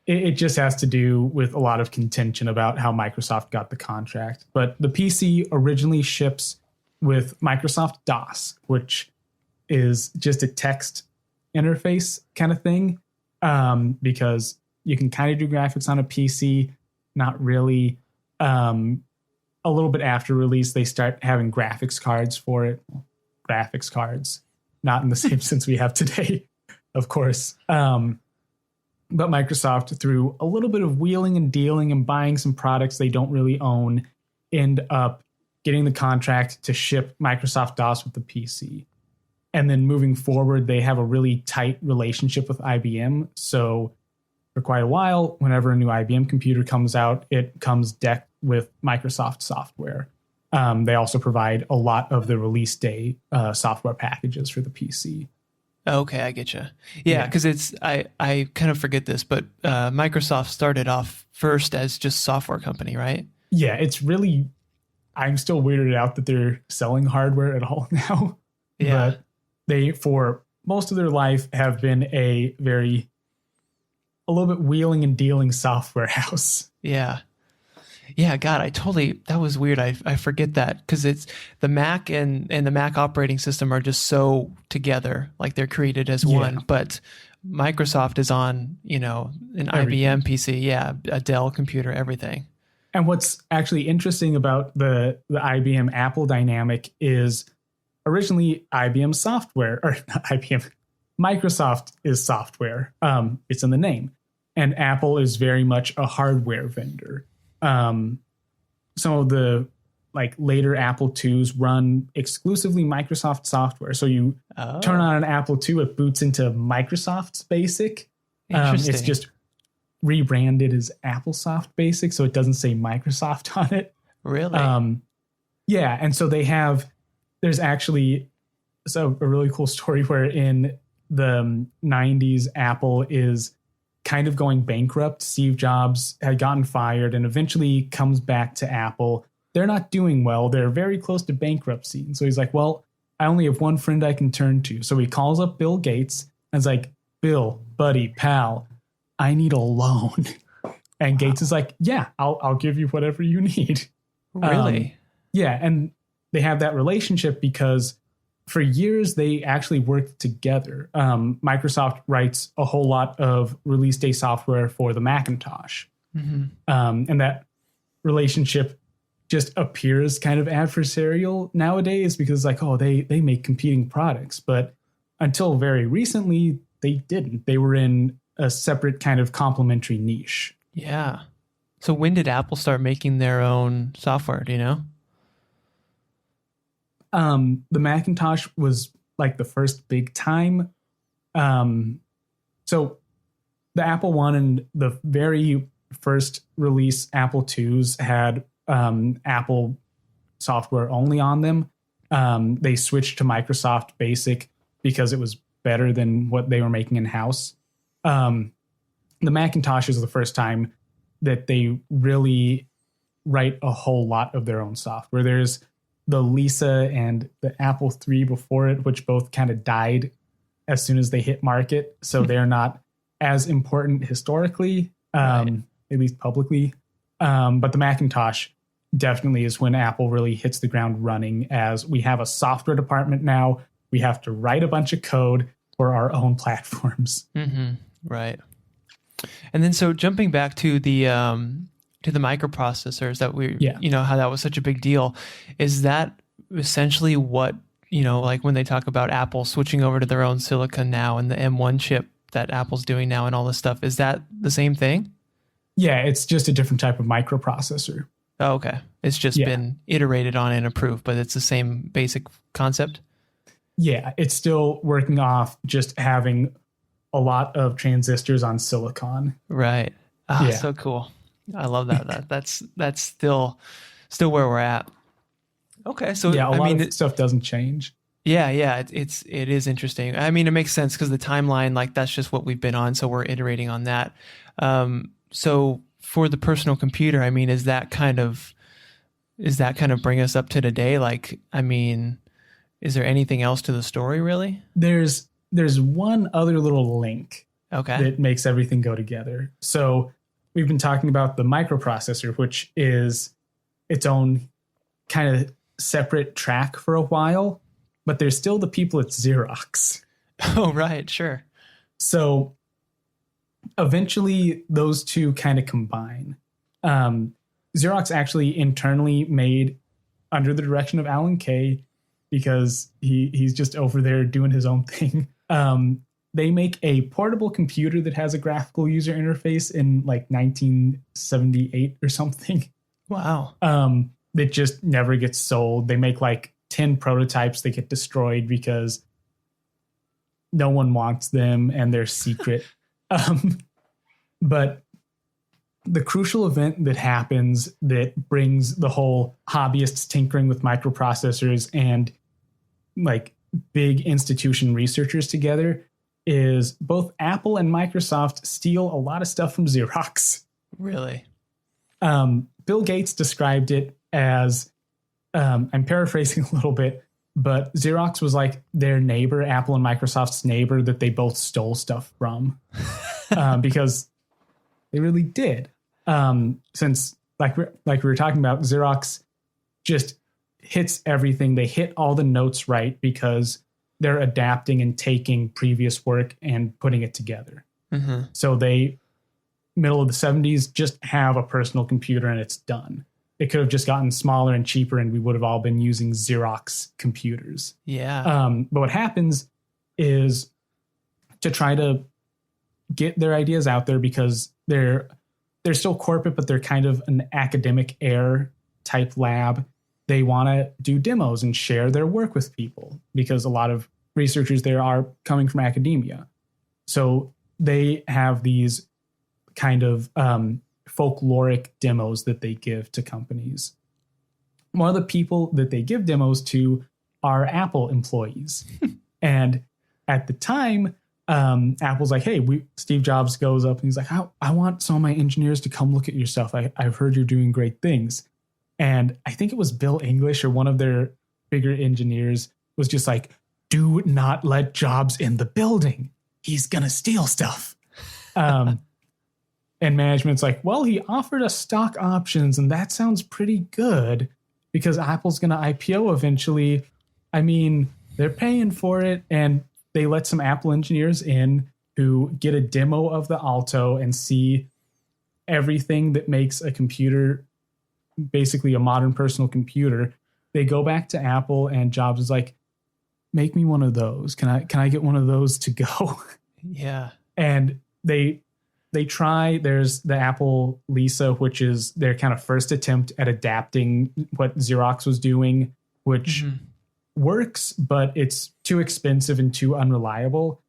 it just has to do with a lot of contention about how Microsoft got the contract. But the PC originally ships with Microsoft DOS, which is just a text interface kind of thing, because you can kind of do graphics on a PC, not really. A little bit after release, they start having graphics cards for it. Graphics cards, not in the same sense we have today, of course. But Microsoft, through a little bit of wheeling and dealing and buying some products they don't really own, end up getting the contract to ship Microsoft DOS with the PC. And then moving forward, they have a really tight relationship with IBM. So for quite a while, whenever a new IBM computer comes out, it comes decked with Microsoft software. They also provide a lot of the release day software packages for the PC. Okay, I get you. Yeah, because I kind of forget this, but Microsoft started off first as just software company, right? Yeah, it's really, I'm still weirded out that they're selling hardware at all now. Yeah. But they, for most of their life, have been a little bit wheeling and dealing software house. Yeah. Yeah, God, that was weird. I forget that because it's the Mac and the Mac operating system are just so together, like they're created as one. But Microsoft is on, an IBM PC, a Dell computer, everything. And what's actually interesting about the IBM Apple dynamic is originally IBM software, or not IBM, Microsoft is software. It's in the name. And Apple is very much a hardware vendor. Some of the later Apple IIs run exclusively Microsoft software. So you turn on an Apple II, it boots into Microsoft's BASIC. It's just rebranded as AppleSoft BASIC, so it doesn't say Microsoft on it. Really? Yeah, and so there's actually a really cool story where in the 90s, Apple is kind of going bankrupt. Steve Jobs had gotten fired and eventually comes back to Apple. They're not doing well. They're very close to bankruptcy. And so he's like, well, I only have one friend I can turn to. So he calls up Bill Gates and is like, Bill, buddy, pal, I need a loan. And Gates is like, yeah, I'll give you whatever you need. Really? Yeah. And they have that relationship because for years, they actually worked together. Microsoft writes a whole lot of release day software for the Macintosh. Mm-hmm. And that relationship just appears kind of adversarial nowadays because they make competing products. But until very recently, they didn't. They were in a separate kind of complementary niche. Yeah. So when did Apple start making their own software? Do you know? The Macintosh was the first big time. So the Apple I and the very first release Apple IIs had Apple software only on them. They switched to Microsoft BASIC because it was better than what they were making in-house. The Macintosh is the first time that they really write a whole lot of their own software. There's the Lisa and the Apple III before it, which both kind of died as soon as they hit market. So they're not as important historically, at least publicly. But the Macintosh definitely is when Apple really hits the ground running, as we have a software department now. We have to write a bunch of code for our own platforms. Mm-hmm. Right. And then so jumping back to the microprocessors that how that was such a big deal. Is that essentially what, when they talk about Apple switching over to their own silicon now and the M1 chip that Apple's doing now and all this stuff, is that the same thing? Yeah, it's just a different type of microprocessor. Oh, okay. It's just been iterated on and approved, but it's the same basic concept? Yeah, it's still working off just having a lot of transistors on silicon. Right. So cool. I love that. That's still where we're at. Okay, so a lot of stuff doesn't change. Yeah, it is interesting. I mean, it makes sense because the timeline, that's just what we've been on, so we're iterating on that. So for the personal computer, I mean, is that kind of bring us up to today? Is there anything else to the story really? There's one other little link. Okay. that makes everything go together. So we've been talking about the microprocessor, which is its own kind of separate track for a while, but there's still the people at Xerox. Oh, right. Sure. So eventually those two kind of combine. Xerox actually internally made, under the direction of Alan Kay, because he's just over there doing his own thing. They make a portable computer that has a graphical user interface in like 1978 or something. Wow. That just never gets sold. They make like 10 prototypes that get destroyed because no one wants them and they're secret. But the crucial event that happens that brings the whole hobbyists tinkering with microprocessors and like big institution researchers together is both Apple and Microsoft steal a lot of stuff from Xerox. Really? Bill Gates described it as, I'm paraphrasing a little bit, but Xerox was like their neighbor, Apple and Microsoft's neighbor, that they both stole stuff from because they really did. Since like we were talking about, Xerox just hits everything. They hit all the notes right because they're adapting and taking previous work and putting it together. Mm-hmm. So they, middle of the 70s, just have a personal computer and it's done. It could have just gotten smaller and cheaper and we would have all been using Xerox computers. Yeah. But what happens is, to try to get their ideas out there, because they're still corporate, but they're kind of an academic air type lab. They want to do demos and share their work with people because a lot of researchers there are coming from academia. So they have these kind of folkloric demos that they give to companies. One of the people that they give demos to are Apple employees. And at the time, Apple's like, hey, Steve Jobs goes up and he's like, I want some of my engineers to come look at your stuff. I've heard you're doing great things. And I think it was Bill English or one of their bigger engineers was just like, do not let Jobs in the building. He's going to steal stuff. And management's like, well, he offered us stock options and that sounds pretty good because Apple's going to IPO eventually. I mean, they're paying for it. And they let some Apple engineers in who get a demo of the Alto and see everything that makes a computer, basically a modern personal computer. They go back to Apple and Jobs is like, make me one of those. Can I get one of those to go? Yeah. And they try. There's the Apple Lisa, which is their kind of first attempt at adapting what Xerox was doing, which works, but it's too expensive and too unreliable.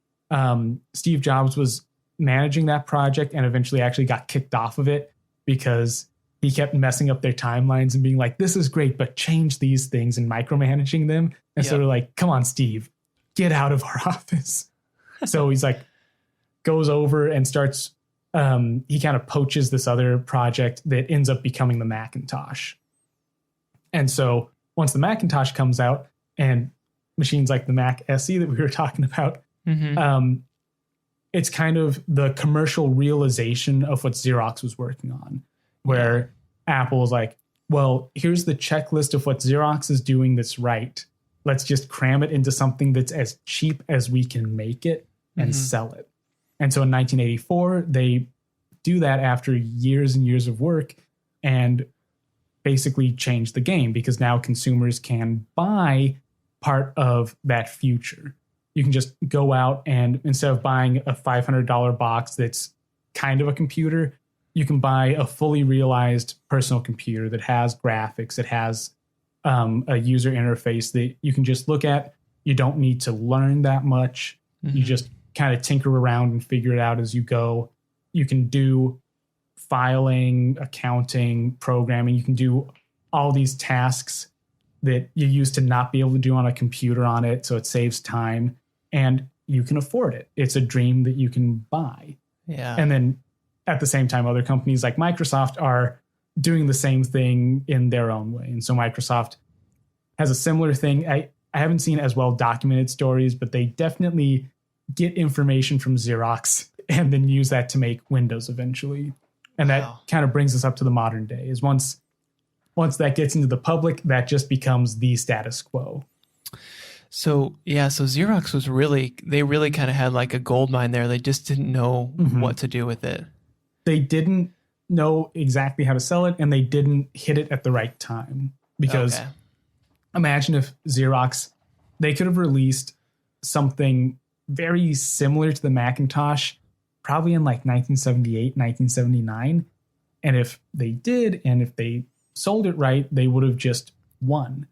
Steve Jobs was managing that project and eventually actually got kicked off of it because he kept messing up their timelines and being like, this is great, but change these things and micromanaging them. And so they're like, come on, Steve, get out of our office. So he's like, goes over and starts, he kind of poaches this other project that ends up becoming the Macintosh. And so once the Macintosh comes out and machines like the Mac SE that we were talking about, it's kind of the commercial realization of what Xerox was working on, where Apple is like, well, here's the checklist of what Xerox is doing that's right. Let's just cram it into something that's as cheap as we can make it and sell it. And so in 1984, they do that after years and years of work and basically change the game because now consumers can buy part of that future. You can just go out and instead of buying a $500 box that's kind of a computer, you can buy a fully realized personal computer that has graphics, that has a user interface that you can just look at. You don't need to learn that much. You just kind of tinker around and figure it out as you go. You can do filing, accounting, programming. You can do all these tasks that you used to not be able to do on a computer on it. So it saves time and you can afford it. It's a dream that you can buy. Yeah. And then at the same time, other companies like Microsoft are doing the same thing in their own way. And so Microsoft has a similar thing. I haven't seen as well documented stories, but they definitely get information from Xerox and then use that to make Windows eventually. And that kind of brings us up to the modern day. Is once that gets into the public, that just becomes the status quo. So Xerox they really kind of had like a gold mine there. They just didn't know what to do with it. They didn't know exactly how to sell it, and they didn't hit it at the right time. Because imagine if Xerox, they could have released something very similar to the Macintosh probably in like 1978, 1979. And if they did, and if they sold it right, they would have just won.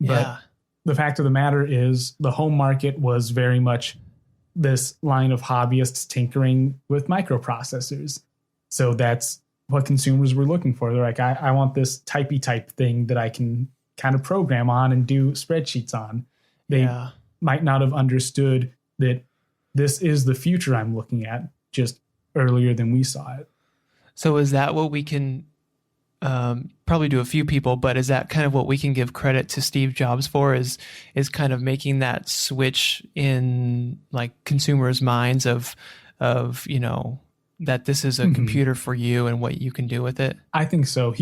But the fact of the matter is the home market was very much this line of hobbyists tinkering with microprocessors. So that's what consumers were looking for. They're like, I want this typey type thing that I can kind of program on and do spreadsheets on. They might not have understood that this is the future I'm looking at just earlier than we saw it. So is that what we can probably do a few people, but is that kind of what we can give credit to Steve Jobs for is kind of making that switch in like consumers' minds of, you know, that this is a computer for you and what you can do with it? I think so.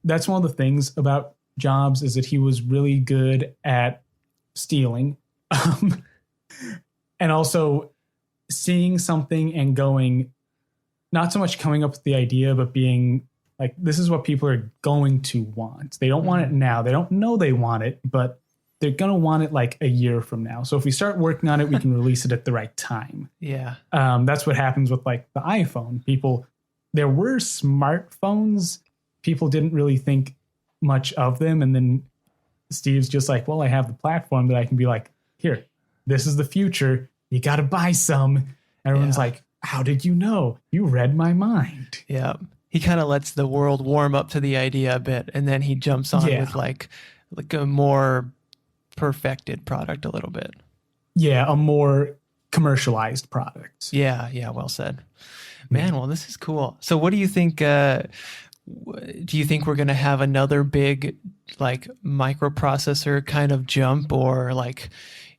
That's one of the things about Jobs is that he was really good at stealing. And also seeing something and going, not so much coming up with the idea, but being like, this is what people are going to want. They don't want it now. They don't know they want it, but they're going to want it like a year from now. So if we start working on it, we can release it at the right time. Yeah. That's what happens with like the iPhone. There were smartphones. People didn't really think much of them. And then Steve's just like, well, I have the platform that I can be like, here, this is the future. You got to buy some. Everyone's like, how did you know? You read my mind. Yeah. He kind of lets the world warm up to the idea a bit, and then he jumps on with like a more perfected product a little bit. Yeah, a more commercialized product. Yeah, well said. Man, well, this is cool. So what do you think, do you think we're going to have another big like microprocessor kind of jump or like,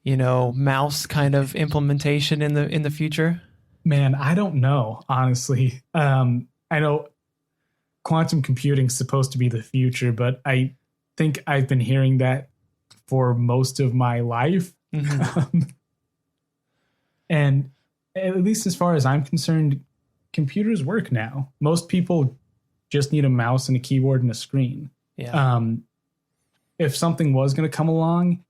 you know, mouse kind of implementation in the future? Man, I don't know, honestly. I know quantum computing is supposed to be the future, but I think I've been hearing that for most of my life. And at least as far as I'm concerned, computers work now. Most people just need a mouse and a keyboard and a screen. Yeah. If something was going to come along,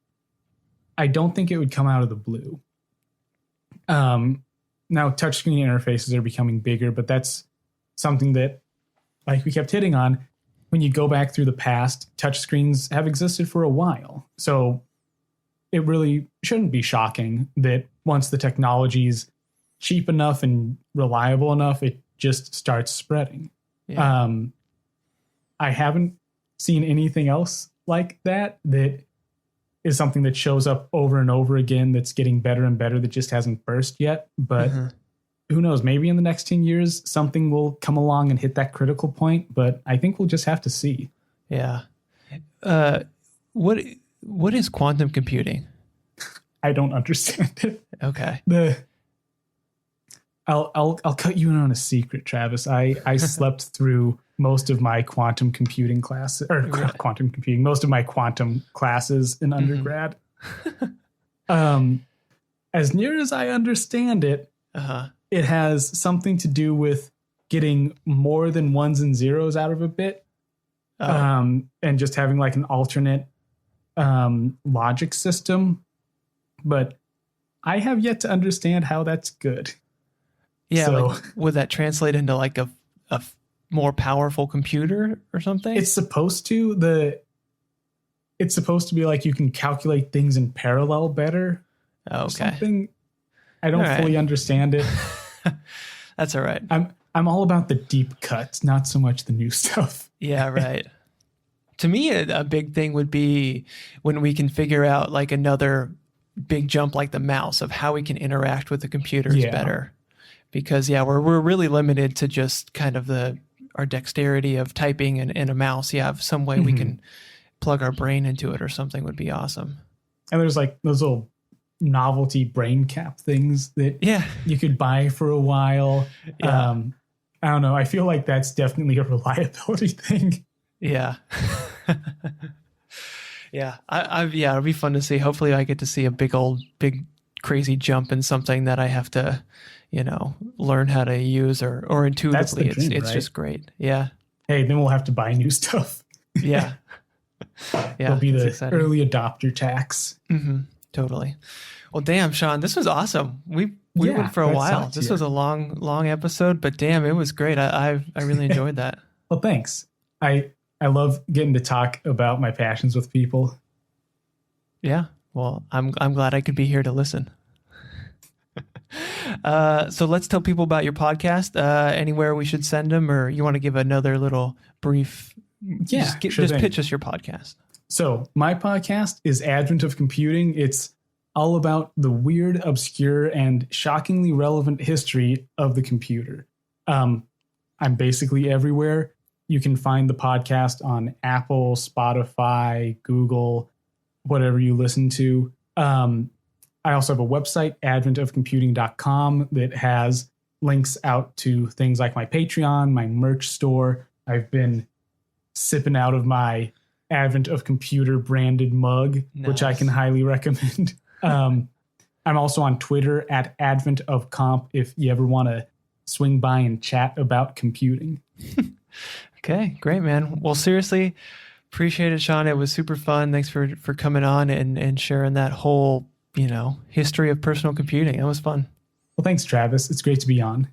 I don't think it would come out of the blue. Now, touchscreen interfaces are becoming bigger, but that's something that, like we kept hitting on, when you go back through the past, touchscreens have existed for a while. So it really shouldn't be shocking that once the technology is cheap enough and reliable enough, it just starts spreading. Yeah. I haven't seen anything else like that is something that shows up over and over again that's getting better and better that just hasn't burst yet. But who knows? Maybe in the next 10 years, something will come along and hit that critical point. But I think we'll just have to see. Yeah. What is quantum computing? I don't understand it. Okay. I'll cut you in on a secret, Travis. I slept through most of my quantum computing classes, most of my quantum classes in undergrad. As near as I understand it, it has something to do with getting more than ones and zeros out of a bit, and just having like an alternate logic system. But I have yet to understand how that's good. Yeah, so, like, would that translate into like a more powerful computer or something? It's supposed to. It's supposed to be like you can calculate things in parallel better. Okay. Something. I don't fully understand it. That's all right. I'm all about the deep cuts, not so much the new stuff. Yeah, right. To me, a big thing would be when we can figure out like another big jump like the mouse of how we can interact with the computers better. Because we're really limited to just kind of our dexterity of typing and a mouse. Yeah, if some way we can plug our brain into it or something would be awesome. And there's like those little, novelty brain cap things that Yeah. you could buy for a while. Yeah. I don't know. I feel like that's definitely a reliability thing. Yeah. Yeah. Yeah, it'll be fun to see. Hopefully I get to see a big crazy jump in something that I have to, learn how to use or intuitively. That's the dream, it's right? just great. Yeah. Hey, then we'll have to buy new stuff. Yeah. Yeah. It'll be the exciting. early adopter tax. Mm-hmm. Totally. Well, damn, Sean, this was awesome. We Yeah, went for a glad to while. talk to This you. was a long episode, but damn, it was great. I really enjoyed that. Well, thanks. I love getting to talk about my passions with people. Yeah. Well, I'm glad I could be here to listen. So let's tell people about your podcast. Anywhere we should send them, or you want to give another little brief? Yeah, sure just thing. pitch us your podcast. So my podcast is Advent of Computing. It's all about the weird, obscure, and shockingly relevant history of the computer. I'm basically everywhere. You can find the podcast on Apple, Spotify, Google, whatever you listen to. I also have a website, adventofcomputing.com, that has links out to things like my Patreon, my merch store. I've been sipping out of my Advent of Computer branded mug, which I can highly recommend. I'm also on Twitter at Advent of Comp if you ever want to swing by and chat about computing. Okay, great, man. Well, seriously, appreciate it, Sean. It was super fun. Thanks for coming on and sharing that whole, history of personal computing. It was fun. Well, thanks, Travis. It's great to be on.